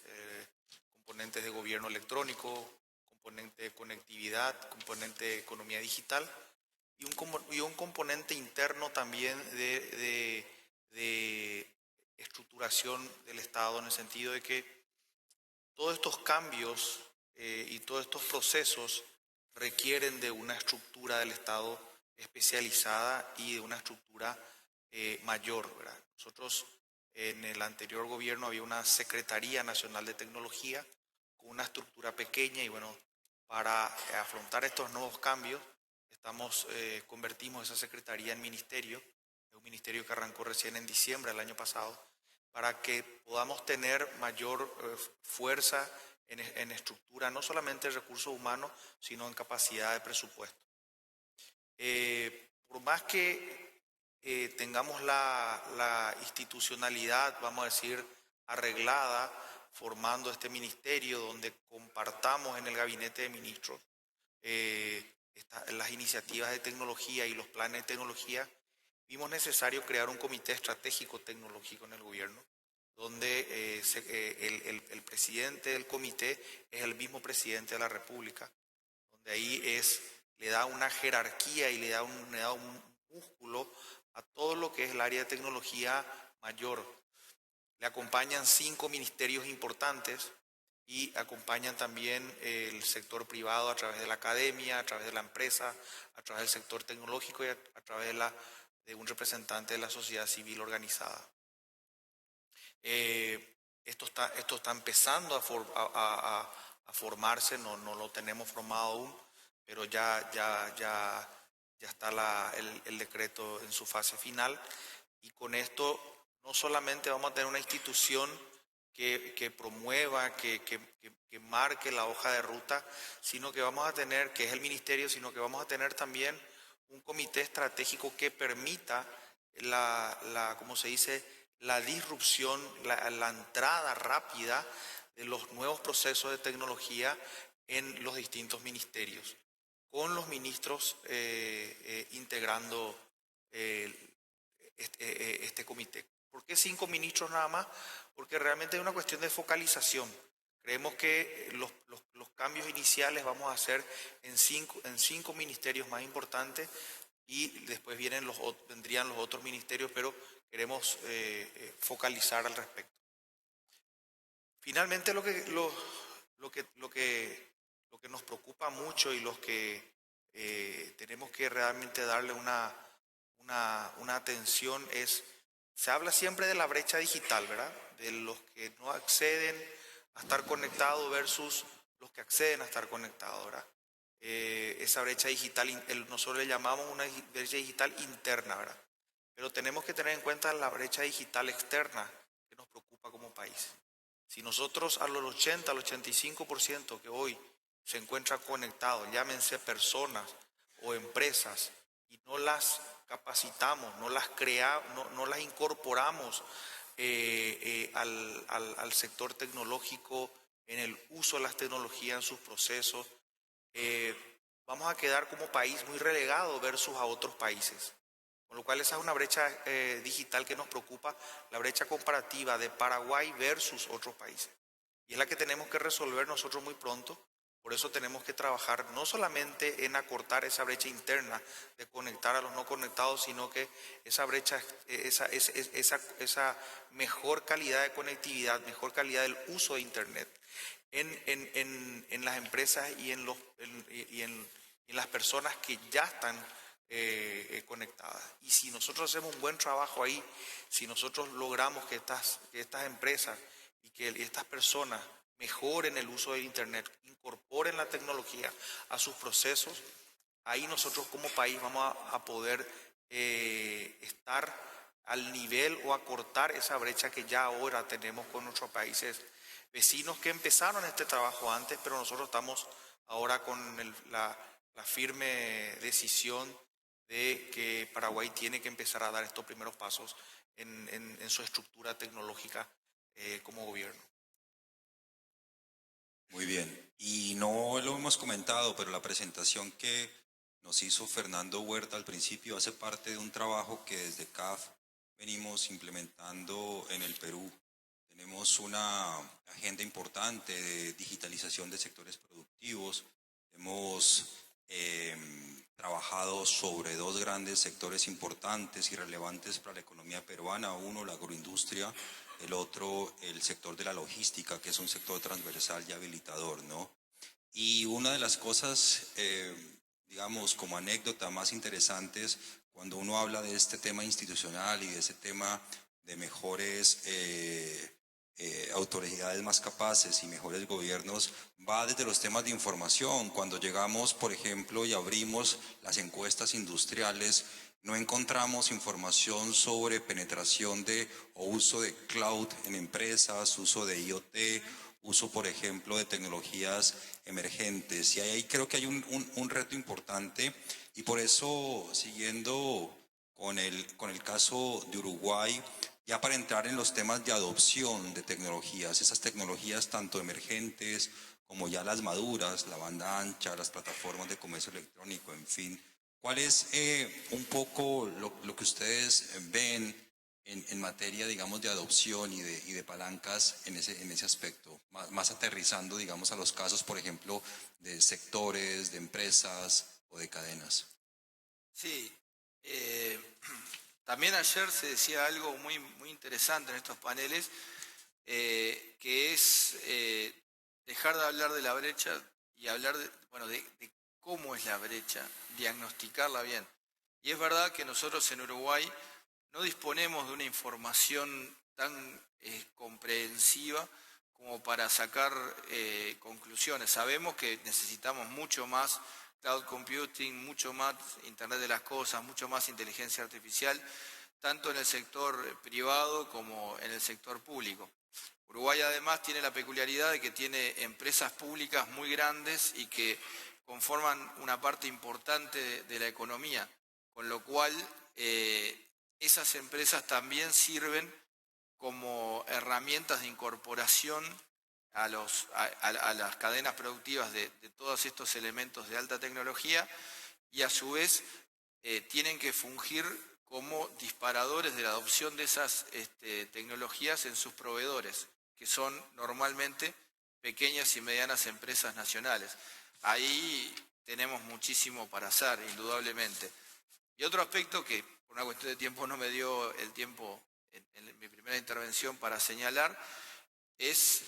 Componentes de gobierno electrónico, componente de conectividad, componente de economía digital y un componente interno también de estructuración del Estado, en el sentido de que todos estos cambios y todos estos procesos requieren de una estructura del Estado especializada y de una estructura mayor, ¿verdad? Nosotros en el anterior gobierno había una Secretaría Nacional de Tecnología con una estructura pequeña y bueno, para afrontar estos nuevos cambios, convertimos esa secretaría en ministerio, es un ministerio que arrancó recién en diciembre del año pasado, para que podamos tener mayor fuerza en estructura, no solamente en recursos humanos, sino en capacidad de presupuesto. Por más que tengamos la institucionalidad, vamos a decir, arreglada, formando este ministerio donde compartamos en el gabinete de ministros las iniciativas de tecnología y los planes de tecnología, vimos necesario crear un comité estratégico tecnológico en el gobierno, donde el presidente del comité es el mismo presidente de la República, donde ahí le da una jerarquía y le da un músculo a todo lo que es el área de tecnología mayor. Le acompañan 5 ministerios importantes y acompañan también el sector privado a través de la academia, a través de la empresa, a través del sector tecnológico y a través de un representante de la sociedad civil organizada. Esto está empezando a formarse, no lo tenemos formado aún, pero ya está el decreto en su fase final, y con esto no solamente vamos a tener una institución que promueva, que marque la hoja de ruta, sino que vamos a tener, que es el ministerio, sino que vamos a tener también un comité estratégico que permita ¿cómo se dice?, la disrupción, la entrada rápida de los nuevos procesos de tecnología en los distintos ministerios, con los ministros integrando este comité. ¿Por qué 5 ministros nada más? Porque realmente es una cuestión de focalización. Creemos que los cambios iniciales vamos a hacer en cinco ministerios más importantes y después vendrían los otros ministerios, pero queremos focalizar al respecto. Finalmente, lo que nos preocupa mucho y los que tenemos que realmente darle una atención se habla siempre de la brecha digital, ¿verdad? De los que no acceden a estar conectados versus los que acceden a estar conectados, ¿verdad? Esa brecha digital, nosotros le llamamos una brecha digital interna, ¿verdad? Pero tenemos que tener en cuenta la brecha digital externa que nos preocupa como país. Si nosotros al 80, al 85% que hoy se encuentra conectado, llámense personas o empresas, y no las capacitamos, no las creamos, no las incorporamos al sector tecnológico en el uso de las tecnologías en sus procesos, vamos a quedar como país muy relegado versus a otros países. Con lo cual esa es una brecha digital que nos preocupa, la brecha comparativa de Paraguay versus otros países. Y es la que tenemos que resolver nosotros muy pronto. Por eso tenemos que trabajar no solamente en acortar esa brecha interna de conectar a los no conectados, sino que esa brecha, esa mejor calidad de conectividad, mejor calidad del uso de Internet en las empresas y en las personas que ya están conectadas. Y si nosotros hacemos un buen trabajo ahí, si nosotros logramos que estas empresas y que estas personas mejoren el uso de Internet, incorporen la tecnología a sus procesos, ahí nosotros como país vamos a poder estar al nivel o acortar esa brecha que ya ahora tenemos con nuestros países vecinos que empezaron este trabajo antes, pero nosotros estamos ahora con la firme decisión de que Paraguay tiene que empezar a dar estos primeros pasos en su estructura tecnológica como gobierno. Muy bien. Y no lo hemos comentado, pero la presentación que nos hizo Fernando Huerta al principio hace parte de un trabajo que desde CAF venimos implementando en el Perú. Tenemos una agenda importante de digitalización de sectores productivos. Hemos trabajado sobre 2 grandes sectores importantes y relevantes para la economía peruana. Uno, la agroindustria. El otro, el sector de la logística, que es un sector transversal y habilitador, ¿no? Y una de las cosas, digamos, como anécdota más interesantes cuando uno habla de este tema institucional y de ese tema de mejores autoridades más capaces y mejores gobiernos, va desde los temas de información. Cuando llegamos, por ejemplo, y abrimos las encuestas industriales, no encontramos información sobre penetración o uso de cloud en empresas, uso de IoT, uso, por ejemplo, de tecnologías emergentes. Y ahí creo que hay un reto importante, y por eso, siguiendo con el caso de Uruguay, ya para entrar en los temas de adopción de tecnologías, esas tecnologías tanto emergentes como ya las maduras, la banda ancha, las plataformas de comercio electrónico, en fin. ¿Cuál es un poco lo que ustedes ven en materia, digamos, de adopción y de palancas en ese aspecto? Más aterrizando, digamos, a los casos, por ejemplo, de sectores, de empresas o de cadenas. Sí, también ayer se decía algo muy, muy interesante en estos paneles, que es dejar de hablar de la brecha y hablar de cómo es la brecha, diagnosticarla bien. Y es verdad que nosotros en Uruguay no disponemos de una información tan comprensiva como para sacar conclusiones. Sabemos que necesitamos mucho más cloud computing, mucho más Internet de las cosas, mucho más inteligencia artificial, tanto en el sector privado como en el sector público. Uruguay además tiene la peculiaridad de que tiene empresas públicas muy grandes y que conforman una parte importante de la economía, con lo cual esas empresas también sirven como herramientas de incorporación a las cadenas productivas de todos estos elementos de alta tecnología, y a su vez tienen que fungir como disparadores de la adopción de esas tecnologías en sus proveedores, que son normalmente pequeñas y medianas empresas nacionales. Ahí tenemos muchísimo para hacer, indudablemente. Y otro aspecto que por una cuestión de tiempo no me dio el tiempo en mi primera intervención para señalar, es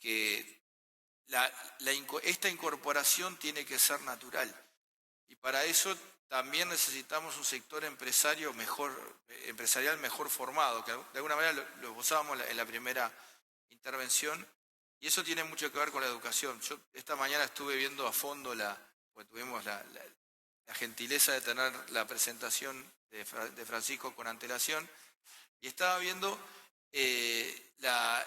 que esta incorporación tiene que ser natural. Y para eso también necesitamos un sector empresarial mejor formado, que de alguna manera lo gozábamos en la primera intervención, y eso tiene mucho que ver con la educación. Yo esta mañana estuve viendo a fondo, pues tuvimos la gentileza de tener la presentación de Francisco con antelación, y estaba viendo la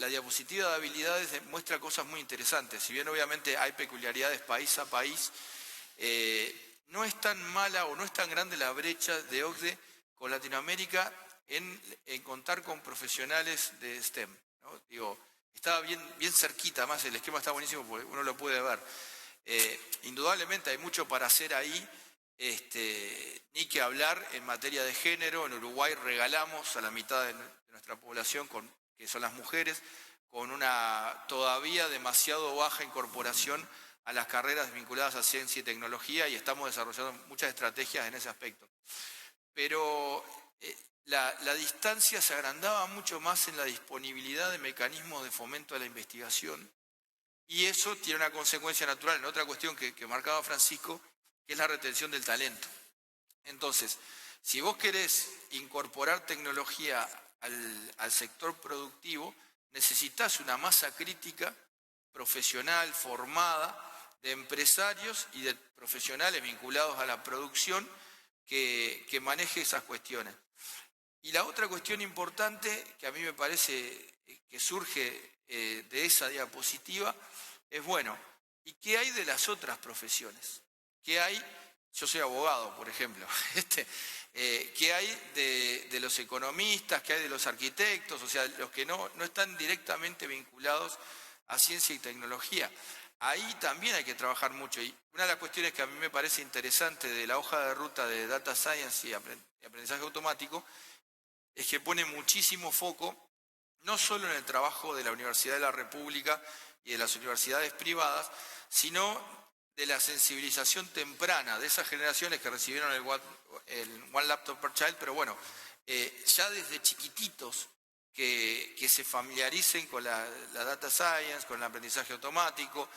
diapositiva de habilidades, muestra cosas muy interesantes. Si bien obviamente hay peculiaridades país a país, no es tan mala o no es tan grande la brecha de OCDE con Latinoamérica en contar con profesionales de STEM, ¿no? Digo, estaba bien cerquita, además el esquema está buenísimo porque uno lo puede ver. Indudablemente hay mucho para hacer ahí, ni que hablar en materia de género. En Uruguay regalamos a la mitad de nuestra población, que son las mujeres, con una todavía demasiado baja incorporación a las carreras vinculadas a ciencia y tecnología, y estamos desarrollando muchas estrategias en ese aspecto. Pero la distancia se agrandaba mucho más en la disponibilidad de mecanismos de fomento a la investigación, y eso tiene una consecuencia natural en otra cuestión que marcaba Francisco, que es la retención del talento. Entonces, si vos querés incorporar tecnología al sector productivo, necesitas una masa crítica profesional, formada, de empresarios y de profesionales vinculados a la producción que maneje esas cuestiones. Y la otra cuestión importante que a mí me parece que surge de esa diapositiva es, bueno, ¿y qué hay de las otras profesiones? ¿Qué hay? Yo soy abogado, por ejemplo. ¿Qué hay de los economistas? ¿Qué hay de los arquitectos? O sea, los que no están directamente vinculados a ciencia y tecnología. Ahí también hay que trabajar mucho. Y una de las cuestiones que a mí me parece interesante de la hoja de ruta de Data Science y aprendizaje automático es que pone muchísimo foco no solo en el trabajo de la Universidad de la República y de las universidades privadas, sino de la sensibilización temprana de esas generaciones que recibieron el One Laptop per Child, pero bueno, ya desde chiquititos que se familiaricen con la Data Science, con el aprendizaje automático,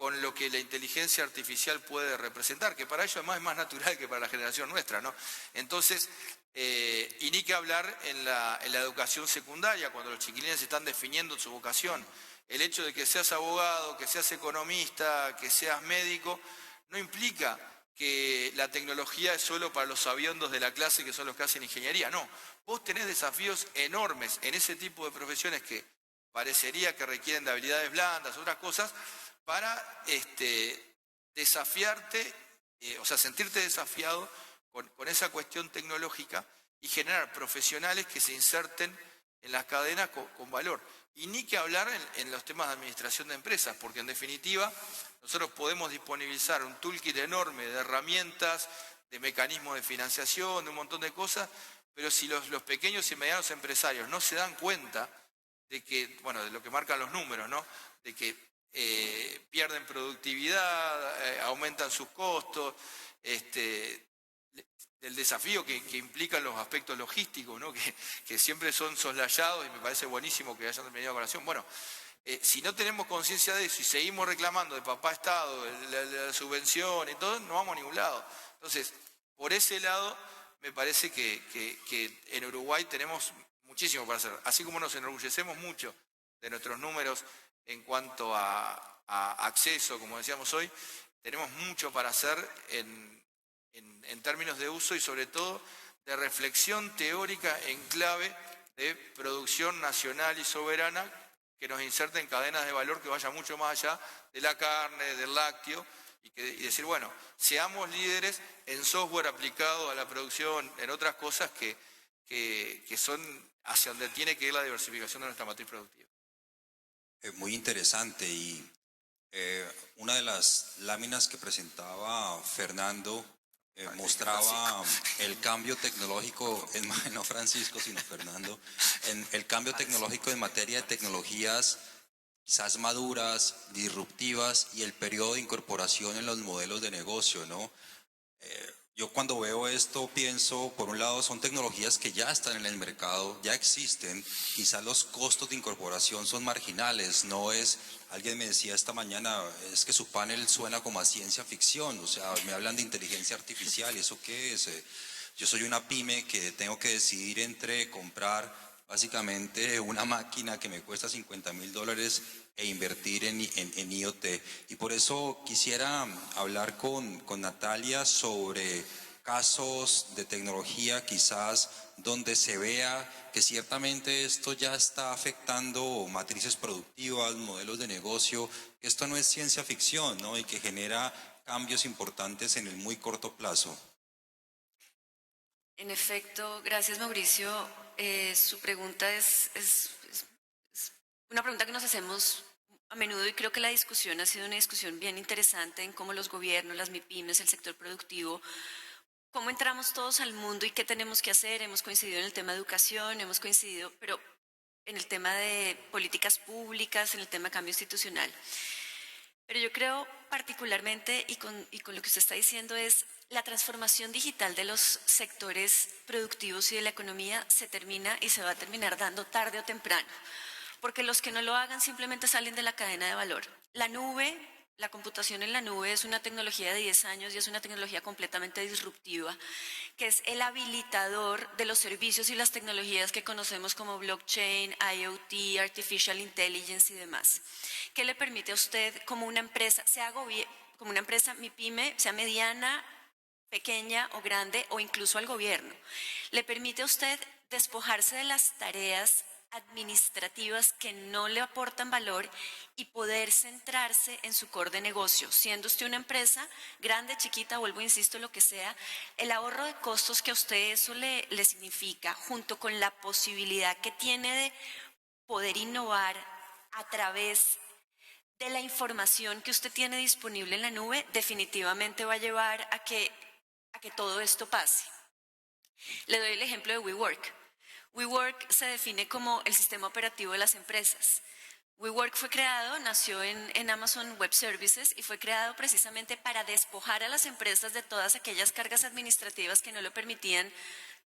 con lo que la inteligencia artificial puede representar, que para ellos además es más natural que para la generación nuestra, ¿no? Entonces, y ni que hablar en la educación secundaria, cuando los chiquilines están definiendo su vocación. El hecho de que seas abogado, que seas economista, que seas médico, no implica que la tecnología es solo para los sabiondos de la clase, que son los que hacen ingeniería. No, vos tenés desafíos enormes en ese tipo de profesiones que parecería que requieren de habilidades blandas, otras cosas, para desafiarte, o sea, sentirte desafiado con esa cuestión tecnológica y generar profesionales que se inserten en las cadenas con valor. Y ni que hablar en los temas de administración de empresas, porque en definitiva nosotros podemos disponibilizar un toolkit enorme de herramientas, de mecanismos de financiación, de un montón de cosas, pero si los pequeños y medianos empresarios no se dan cuenta de que, bueno, de lo que marcan los números, ¿no? De que pierden productividad, aumentan sus costos, el desafío que implican los aspectos logísticos, ¿no? que siempre son soslayados, y me parece buenísimo que hayan venido a colación. Bueno, si no tenemos conciencia de eso y seguimos reclamando de papá Estado, la subvención y todo, no vamos a ningún lado. Entonces, por ese lado, me parece que en Uruguay tenemos muchísimo para hacer. Así como nos enorgullecemos mucho de nuestros números en cuanto a acceso, como decíamos hoy, tenemos mucho para hacer en términos de uso y sobre todo de reflexión teórica en clave de producción nacional y soberana que nos inserte en cadenas de valor que vayan mucho más allá de la carne, del lácteo, y decir, bueno, seamos líderes en software aplicado a la producción, en otras cosas que son hacia donde tiene que ir la diversificación de nuestra matriz productiva. Muy interesante, y una de las láminas que presentaba Fernando mostraba el cambio tecnológico, no Francisco, sino Fernando, el cambio tecnológico en materia de tecnologías quizás maduras, disruptivas, y el periodo de incorporación en los modelos de negocio, ¿no? Yo cuando veo esto pienso, por un lado, son tecnologías que ya están en el mercado, ya existen, quizás los costos de incorporación son marginales, no es, alguien me decía esta mañana, es que su panel suena como a ciencia ficción, o sea, me hablan de inteligencia artificial, ¿y eso qué es? Yo soy una pyme que tengo que decidir entre comprar básicamente una máquina que me cuesta $50,000 e invertir en IoT. Y por eso quisiera hablar con Natalia sobre casos de tecnología quizás donde se vea que ciertamente esto ya está afectando matrices productivas, modelos de negocio, que esto no es ciencia ficción, ¿no? Y que genera cambios importantes en el muy corto plazo. En efecto, gracias Mauricio. Su pregunta es una pregunta que nos hacemos a menudo, y creo que la discusión ha sido una discusión bien interesante en cómo los gobiernos, las MIPYMES, el sector productivo, cómo entramos todos al mundo y qué tenemos que hacer. Hemos coincidido en el tema de educación, hemos coincidido, pero en el tema de políticas públicas, en el tema de cambio institucional. Pero yo creo particularmente, y con lo que usted está diciendo, es la transformación digital de los sectores productivos y de la economía se termina y se va a terminar dando tarde o temprano, porque los que no lo hagan simplemente salen de la cadena de valor. La nube, la computación en la nube es una tecnología de 10 años y es una tecnología completamente disruptiva, que es el habilitador de los servicios y las tecnologías que conocemos como blockchain, IoT, artificial intelligence y demás, que le permite a usted como una empresa, como una empresa MIPYME, sea mediana, pequeña o grande, o incluso al gobierno, le permite a usted despojarse de las tareas administrativas que no le aportan valor y poder centrarse en su core de negocio. Siendo usted una empresa grande, chiquita, vuelvo, insisto, lo que sea, el ahorro de costos que a usted eso le significa, junto con la posibilidad que tiene de poder innovar a través de la información que usted tiene disponible en la nube, definitivamente va a llevar a que todo esto pase. Le doy el ejemplo de WeWork. WeWork se define como el sistema operativo de las empresas. WeWork nació en Amazon Web Services y fue creado precisamente para despojar a las empresas de todas aquellas cargas administrativas que no lo permitían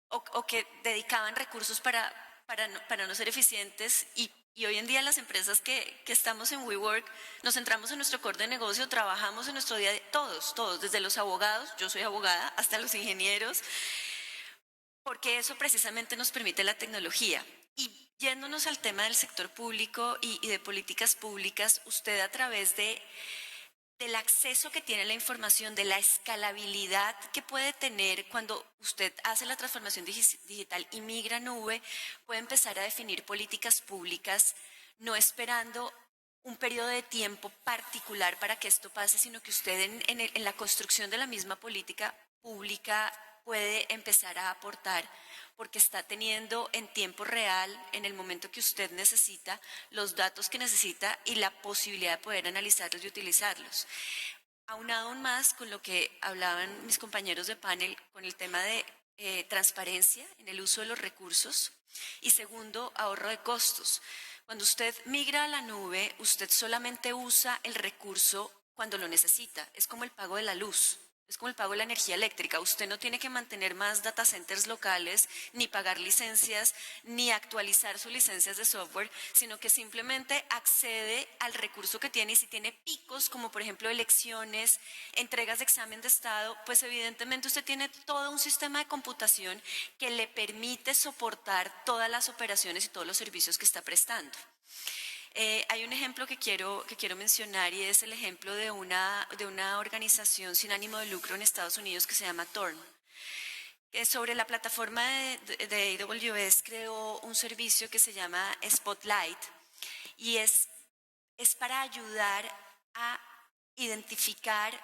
o que dedicaban recursos para no ser eficientes, y Y hoy en día las empresas que estamos en WeWork nos centramos en nuestro core de negocio, trabajamos en nuestro día, todos, desde los abogados, yo soy abogada, hasta los ingenieros, porque eso precisamente nos permite la tecnología. Y yéndonos al tema del sector público y de políticas públicas, usted a través del acceso que tiene a la información, de la escalabilidad que puede tener cuando usted hace la transformación digital y migra a nube, puede empezar a definir políticas públicas, no esperando un periodo de tiempo particular para que esto pase, sino que usted en la construcción de la misma política pública puede empezar a aportar, porque está teniendo en tiempo real, en el momento que usted necesita, los datos que necesita y la posibilidad de poder analizarlos y utilizarlos. Aunado aún más con lo que hablaban mis compañeros de panel, con el tema de transparencia en el uso de los recursos y segundo, ahorro de costos. Cuando usted migra a la nube, usted solamente usa el recurso cuando lo necesita. Es como el pago de la luz. Es como el pago de la energía eléctrica. Usted no tiene que mantener más data centers locales, ni pagar licencias, ni actualizar sus licencias de software, sino que simplemente accede al recurso que tiene. Y si tiene picos, como por ejemplo elecciones, entregas de examen de estado, pues evidentemente usted tiene todo un sistema de computación que le permite soportar todas las operaciones y todos los servicios que está prestando. Hay un ejemplo que quiero mencionar y es el ejemplo de una organización sin ánimo de lucro en Estados Unidos que se llama Torn. Sobre la plataforma de AWS creó un servicio que se llama Spotlight y es para ayudar a identificar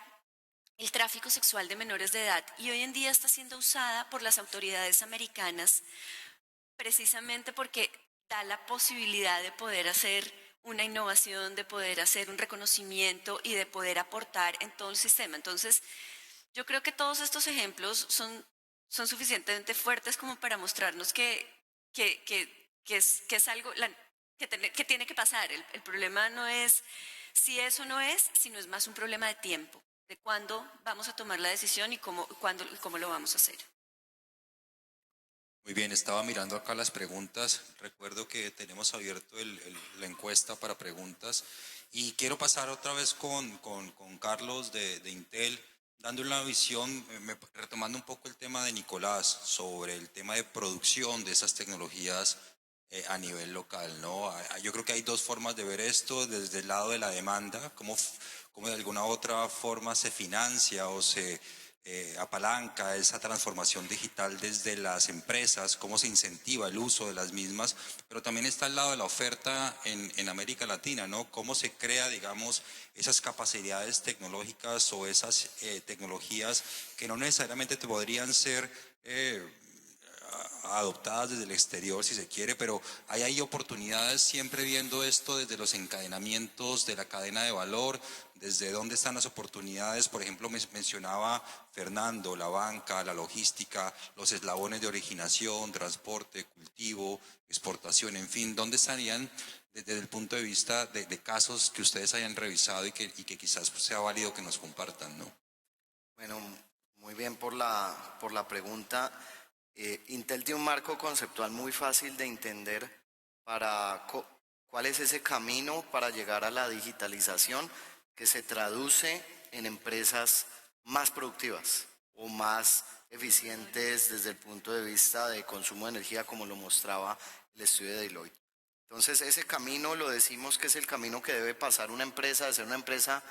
el tráfico sexual de menores de edad y hoy en día está siendo usada por las autoridades americanas precisamente porque da la posibilidad de poder hacer una innovación, de poder hacer un reconocimiento y de poder aportar en todo el sistema. Entonces, yo creo que todos estos ejemplos son suficientemente fuertes como para mostrarnos que es algo que tiene que pasar. El problema no es si eso no es, sino es más un problema de tiempo, de cuándo vamos a tomar la decisión y cómo lo vamos a hacer. Muy bien, estaba mirando acá las preguntas. Recuerdo que tenemos abierto la encuesta para preguntas. Y quiero pasar otra vez con Carlos de Intel, dando una visión, retomando un poco el tema de Nicolás, sobre el tema de producción de esas tecnologías a nivel local, ¿no? Yo creo que hay dos formas de ver esto, desde el lado de la demanda, cómo de alguna otra forma se financia o se apalanca esa transformación digital desde las empresas, cómo se incentiva el uso de las mismas, pero también está al lado de la oferta en América Latina, ¿no? Cómo se crea, digamos, esas capacidades tecnológicas o esas tecnologías que no necesariamente te podrían ser adoptadas desde el exterior, si se quiere, pero hay oportunidades siempre viendo esto desde los encadenamientos de la cadena de valor, desde dónde están las oportunidades. Por ejemplo, mencionaba Fernando, la banca, la logística, los eslabones de originación, transporte, cultivo, exportación, en fin, ¿dónde estarían desde el punto de vista de casos que ustedes hayan revisado y que quizás sea válido que nos compartan, ¿no? Bueno, muy bien por la pregunta. Intel tiene un marco conceptual muy fácil de entender para cuál es ese camino para llegar a la digitalización que se traduce en empresas más productivas o más eficientes desde el punto de vista de consumo de energía, como lo mostraba el estudio de Deloitte. Entonces, ese camino lo decimos que es el camino que debe pasar una empresa, de ser una empresa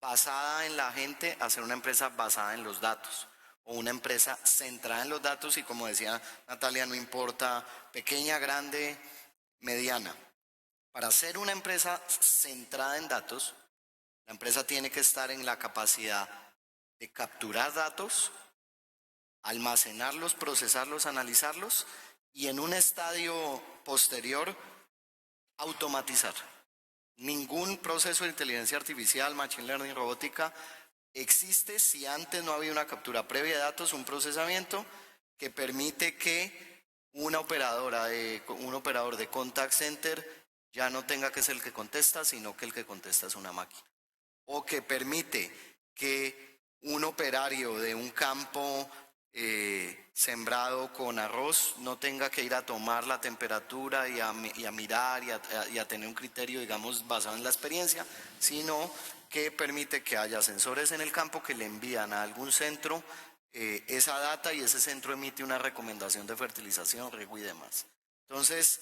basada en la gente a ser una empresa basada en los datos, o una empresa centrada en los datos y, como decía Natalia, no importa pequeña, grande, mediana. Para ser una empresa centrada en datos, la empresa tiene que estar en la capacidad de capturar datos, almacenarlos, procesarlos, analizarlos y en un estadio posterior automatizar. Ningún proceso de inteligencia artificial, machine learning, robótica existe si antes no había una captura previa de datos, un procesamiento que permite que un operador de contact center ya no tenga que ser el que contesta, sino que el que contesta es una máquina. O que permite que un operario de un campo sembrado con arroz no tenga que ir a tomar la temperatura y a mirar y a tener un criterio, digamos, basado en la experiencia, sino que permite que haya sensores en el campo que le envían a algún centro esa data y ese centro emite una recomendación de fertilización, riego y demás. Entonces,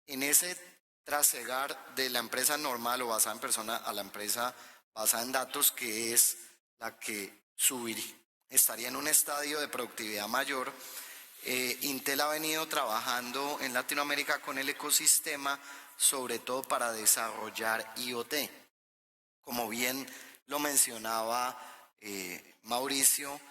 en ese trasegar de la empresa normal o basada en persona a la empresa basada en datos, que es la que estaría en un estadio de productividad mayor, Intel ha venido trabajando en Latinoamérica con el ecosistema, sobre todo para desarrollar IoT. Como bien lo mencionaba Mauricio,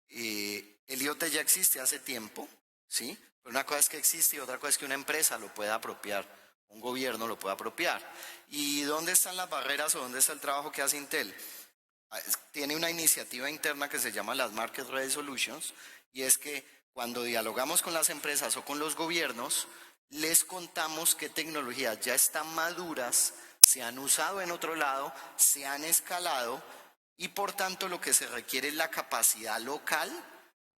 el IoT ya existe hace tiempo, ¿sí? Pero una cosa es que existe y otra cosa es que una empresa lo pueda apropiar, un gobierno lo pueda apropiar. ¿Y dónde están las barreras o dónde está el trabajo que hace Intel? Tiene una iniciativa interna que se llama las Market Ready Solutions, y es que cuando dialogamos con las empresas o con los gobiernos, les contamos qué tecnologías ya están maduras, se han usado en otro lado, se han escalado, y por tanto lo que se requiere es la capacidad local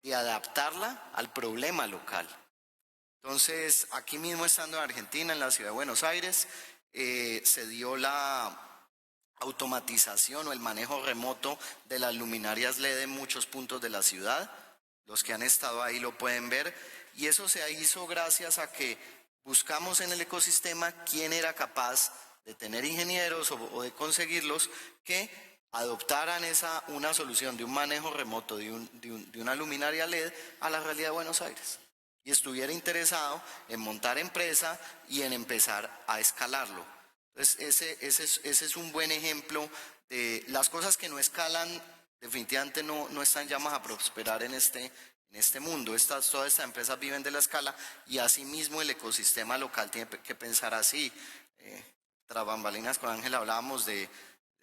de adaptarla al problema local. Entonces, aquí mismo estando en Argentina, en la ciudad de Buenos Aires, se dio la automatización o el manejo remoto de las luminarias LED en muchos puntos de la ciudad. Los que han estado ahí lo pueden ver, y eso se hizo gracias a que buscamos en el ecosistema quién era capaz de tener ingenieros o de conseguirlos que adoptaran una solución de un manejo remoto de una luminaria LED a la realidad de Buenos Aires y estuviera interesado en montar empresa y en empezar a escalarlo. Entonces ese es un buen ejemplo de las cosas que no escalan. Definitivamente no están llamadas a prosperar en este mundo. Todas estas empresas viven de la escala, y asimismo el ecosistema local tiene que pensar así. Tras bambalinas con Ángel hablábamos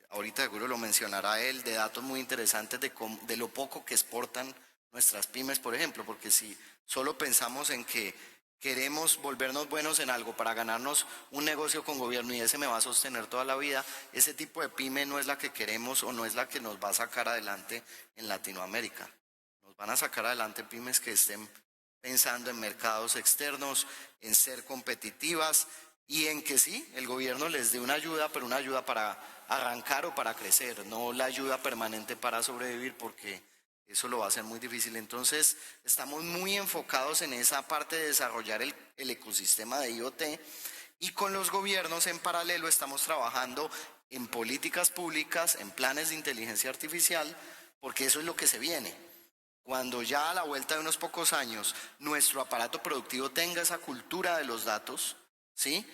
ahorita seguro lo mencionará él, de datos muy interesantes de lo poco que exportan nuestras pymes, por ejemplo, porque si solo pensamos en que queremos volvernos buenos en algo para ganarnos un negocio con gobierno y ese me va a sostener toda la vida, ese tipo de pyme no es la que queremos o no es la que nos va a sacar adelante en Latinoamérica. Nos van a sacar adelante pymes que estén pensando en mercados externos, en ser competitivas y en que sí, el gobierno les dé una ayuda, pero una ayuda para arrancar o para crecer, no la ayuda permanente para sobrevivir, porque eso lo va a hacer muy difícil. Entonces, estamos muy enfocados en esa parte de desarrollar el ecosistema de IoT, y con los gobiernos en paralelo estamos trabajando en políticas públicas, en planes de inteligencia artificial, porque eso es lo que se viene. Cuando ya a la vuelta de unos pocos años nuestro aparato productivo tenga esa cultura de los datos, ¿sí?,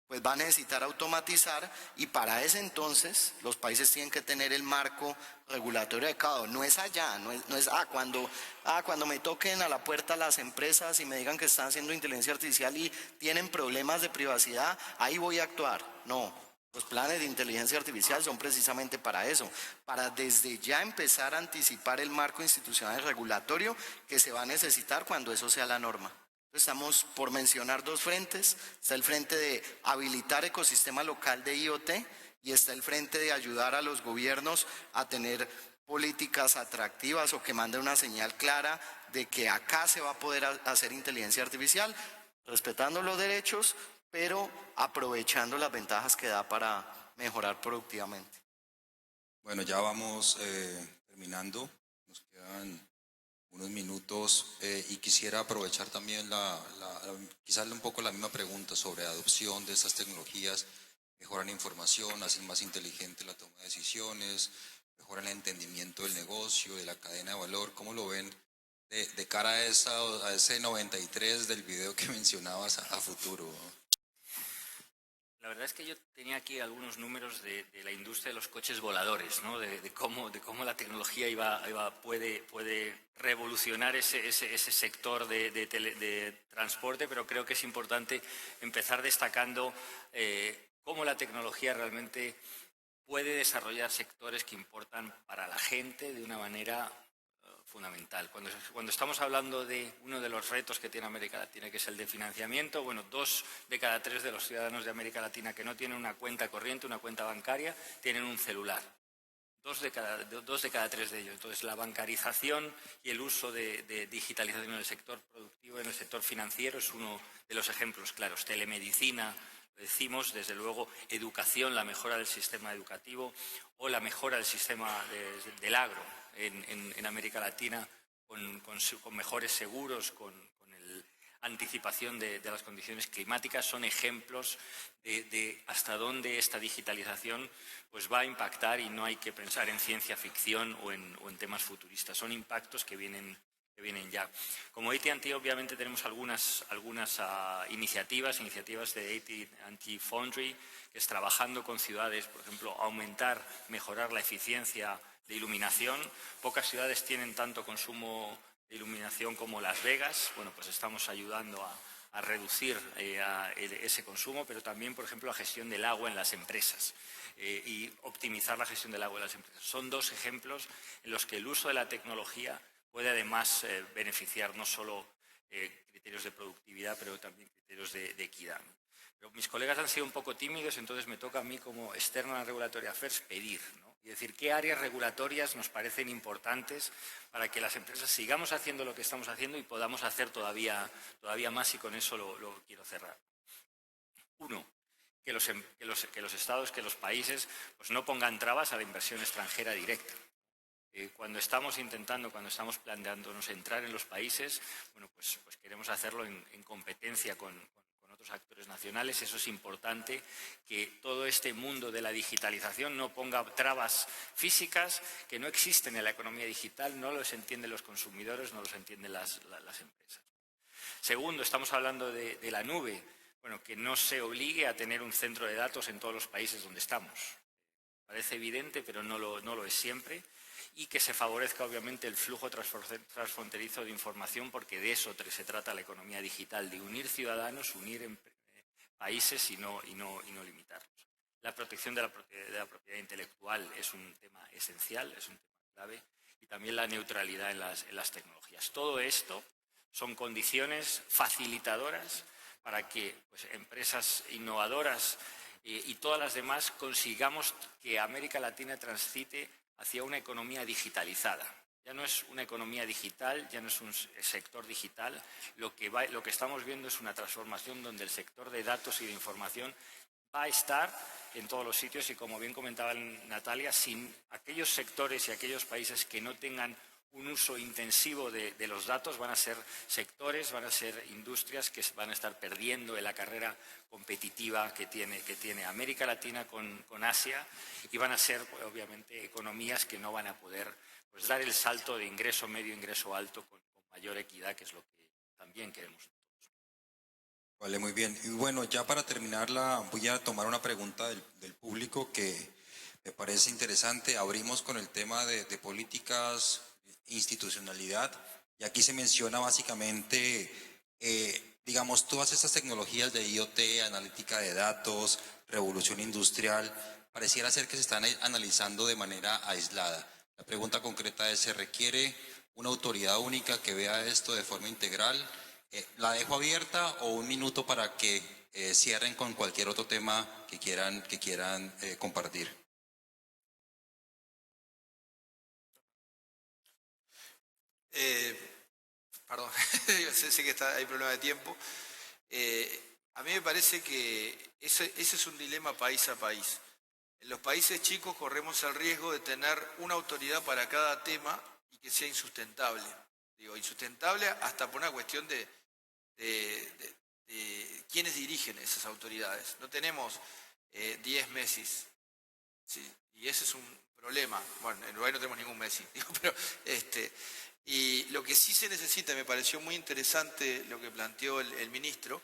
pues va a necesitar automatizar, y para ese entonces los países tienen que tener el marco regulatorio adecuado. No es allá, no es cuando me toquen a la puerta las empresas y me digan que están haciendo inteligencia artificial y tienen problemas de privacidad, ahí voy a actuar. No, los planes de inteligencia artificial son precisamente para eso, para desde ya empezar a anticipar el marco institucional y regulatorio que se va a necesitar cuando eso sea la norma. Estamos por mencionar dos frentes. Está el frente de habilitar ecosistema local de IoT y está el frente de ayudar a los gobiernos a tener políticas atractivas o que manden una señal clara de que acá se va a poder hacer inteligencia artificial, respetando los derechos, pero aprovechando las ventajas que da para mejorar productivamente. Bueno, ya vamos terminando. Nos quedan unos minutos y quisiera aprovechar también quizás un poco la misma pregunta sobre adopción de estas tecnologías. Mejoran la información, hacen más inteligente la toma de decisiones, mejoran el entendimiento del negocio, de la cadena de valor. ¿Cómo lo ven de cara a ese 93 del video que mencionabas a futuro? La verdad es que yo tenía aquí algunos números de la industria de los coches voladores, ¿no? de cómo la tecnología puede revolucionar ese sector de transporte, pero creo que es importante empezar destacando cómo la tecnología realmente puede desarrollar sectores que importan para la gente de una manera fundamental. Cuando estamos hablando de uno de los retos que tiene América Latina, que es el de financiamiento, bueno, 2 de cada 3 de los ciudadanos de América Latina que no tienen una cuenta corriente, una cuenta bancaria, tienen un celular. dos de cada tres de ellos. Entonces, la bancarización y el uso de digitalización en el sector productivo, en el sector financiero, es uno de los ejemplos claros. Telemedicina, lo decimos, desde luego, educación, la mejora del sistema educativo o la mejora del sistema del agro en América Latina, con mejores seguros, con anticipación de las condiciones climáticas, son ejemplos de hasta dónde esta digitalización pues va a impactar, y no hay que pensar en ciencia ficción o en temas futuristas. Son impactos que vienen ya. Como AT&T, obviamente, tenemos algunas iniciativas de AT&T Foundry, que es trabajando con ciudades, por ejemplo, mejorar la eficiencia de iluminación. Pocas ciudades tienen tanto consumo de iluminación como Las Vegas. Bueno, pues estamos ayudando a reducir ese consumo, pero también, por ejemplo, la gestión del agua en las empresas y optimizar la gestión del agua en las empresas. Son dos ejemplos en los que el uso de la tecnología puede además beneficiar no solo criterios de productividad, pero también criterios de equidad. Pero mis colegas han sido un poco tímidos, entonces me toca a mí, como External Regulatory Affairs, pedir, ¿no? Y decir qué áreas regulatorias nos parecen importantes para que las empresas sigamos haciendo lo que estamos haciendo y podamos hacer todavía más, y con eso lo quiero cerrar. Uno, que los estados, que los países pues no pongan trabas a la inversión extranjera directa. Cuando estamos planteándonos entrar en los países, bueno, pues queremos hacerlo en competencia con otros actores nacionales. Eso es importante, que todo este mundo de la digitalización no ponga trabas físicas que no existen en la economía digital, no los entienden los consumidores, no los entienden las empresas. Segundo, estamos hablando de la nube. Bueno, que no se obligue a tener un centro de datos en todos los países donde estamos. Parece evidente, pero no lo es siempre. Y que se favorezca, obviamente, el flujo transfronterizo de información, porque de eso se trata la economía digital, de unir ciudadanos, unir países y no limitarlos. La protección de la propiedad intelectual es un tema esencial, es un tema clave, y también la neutralidad en las tecnologías. Todo esto son condiciones facilitadoras para que pues, empresas innovadoras y todas las demás consigamos que América Latina transite hacia una economía digitalizada. Ya no es una economía digital, ya no es un sector digital. Lo que estamos viendo es una transformación donde el sector de datos y de información va a estar en todos los sitios, y, como bien comentaba Natalia, sin aquellos sectores y aquellos países que no tengan un uso intensivo de los datos, van a ser sectores, van a ser industrias que van a estar perdiendo en la carrera competitiva que tiene América Latina con Asia, y van a ser, obviamente, economías que no van a poder pues, dar el salto de ingreso medio, ingreso alto con mayor equidad, que es lo que también queremos todos. Vale, muy bien. Y bueno, ya para terminarla, voy a tomar una pregunta del público que me parece interesante. Abrimos con el tema de políticas, institucionalidad, y aquí se menciona básicamente, digamos, todas estas tecnologías de IoT, analítica de datos, revolución industrial, pareciera ser que se están analizando de manera aislada. La pregunta concreta es, ¿se requiere una autoridad única que vea esto de forma integral? La dejo abierta, o un minuto para que cierren con cualquier otro tema que quieran compartir. Perdón, sé que hay problema de tiempo. A mí me parece que ese es un dilema país a país. En los países chicos corremos el riesgo de tener una autoridad para cada tema y que sea insustentable. Digo, insustentable hasta por una cuestión de quiénes dirigen esas autoridades. No tenemos 10 Messis, ¿sí? Y ese es un problema. Bueno, en Uruguay no tenemos ningún Messi, digo, pero y lo que sí se necesita, me pareció muy interesante lo que planteó el ministro,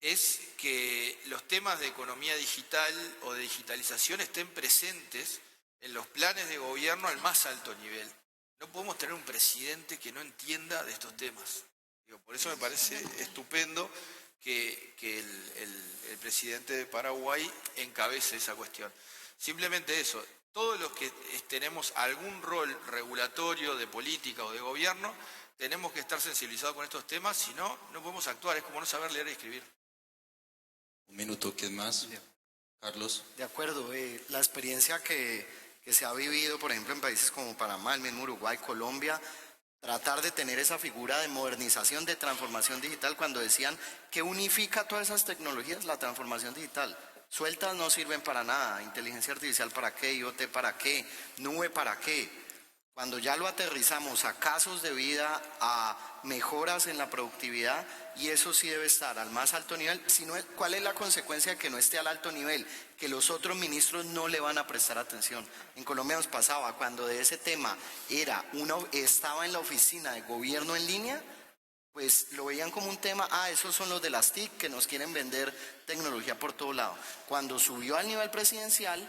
es que los temas de economía digital o de digitalización estén presentes en los planes de gobierno al más alto nivel. No podemos tener un presidente que no entienda de estos temas. Digo, por eso me parece estupendo que el presidente de Paraguay encabece esa cuestión. Simplemente eso. Todos los que tenemos algún rol regulatorio, de política o de gobierno, tenemos que estar sensibilizados con estos temas, si no, no podemos actuar. Es como no saber leer y escribir. Un minuto, ¿quién más? Carlos. De acuerdo. La experiencia que que se ha vivido, por ejemplo, en países como Panamá, el mismo Uruguay, Colombia, tratar de tener esa figura de modernización, de transformación digital, cuando decían que unifica todas esas tecnologías, la transformación digital. Sueltas no sirven para nada, inteligencia artificial para qué, IoT para qué, nube para qué. Cuando ya lo aterrizamos a casos de vida, a mejoras en la productividad, y eso sí debe estar al más alto nivel, si no, ¿cuál es la consecuencia de que no esté al alto nivel? Que los otros ministros no le van a prestar atención. En Colombia nos pasaba, cuando de ese tema estaba en la oficina de gobierno en línea, pues lo veían como un tema, esos son los de las TIC que nos quieren vender tecnología por todo lado. Cuando subió al nivel presidencial,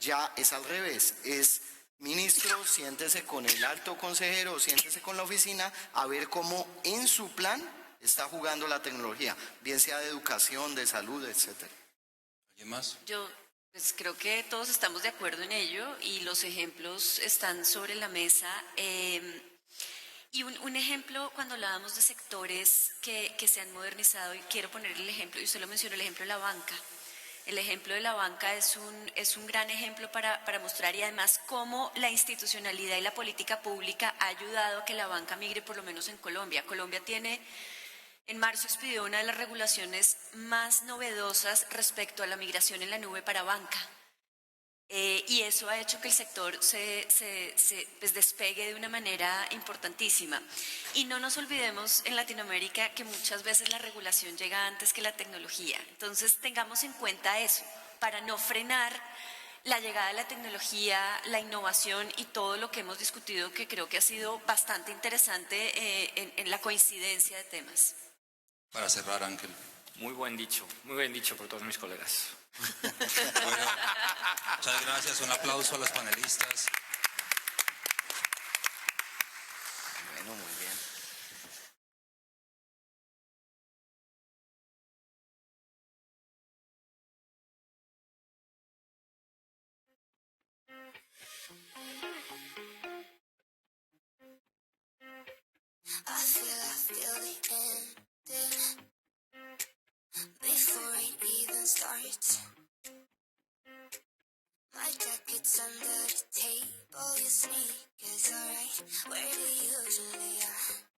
ya es al revés, es ministro, siéntese con el alto consejero, siéntese con la oficina, a ver cómo en su plan está jugando la tecnología, bien sea de educación, de salud, etcétera. ¿Alguien más? Yo pues creo que todos estamos de acuerdo en ello y los ejemplos están sobre la mesa. Y un ejemplo, cuando hablábamos de sectores que se han modernizado, y quiero poner el ejemplo, y usted lo mencionó, el ejemplo de la banca. El ejemplo de la banca es un gran ejemplo para mostrar, y además cómo la institucionalidad y la política pública ha ayudado a que la banca migre, por lo menos en Colombia. Colombia en marzo expidió una de las regulaciones más novedosas respecto a la migración en la nube para banca. Y eso ha hecho que el sector pues despegue de una manera importantísima. Y no nos olvidemos en Latinoamérica que muchas veces la regulación llega antes que la tecnología. Entonces tengamos en cuenta eso para no frenar la llegada de la tecnología, la innovación y todo lo que hemos discutido, que creo que ha sido bastante interesante en la coincidencia de temas. Para cerrar, Ángel. Muy buen dicho por todos mis colegas. Bueno, muchas gracias, un aplauso a los panelistas. Bueno, muy bien. I feel the ending before it even starts. My jacket's under the table, your sneakers are right where they usually are.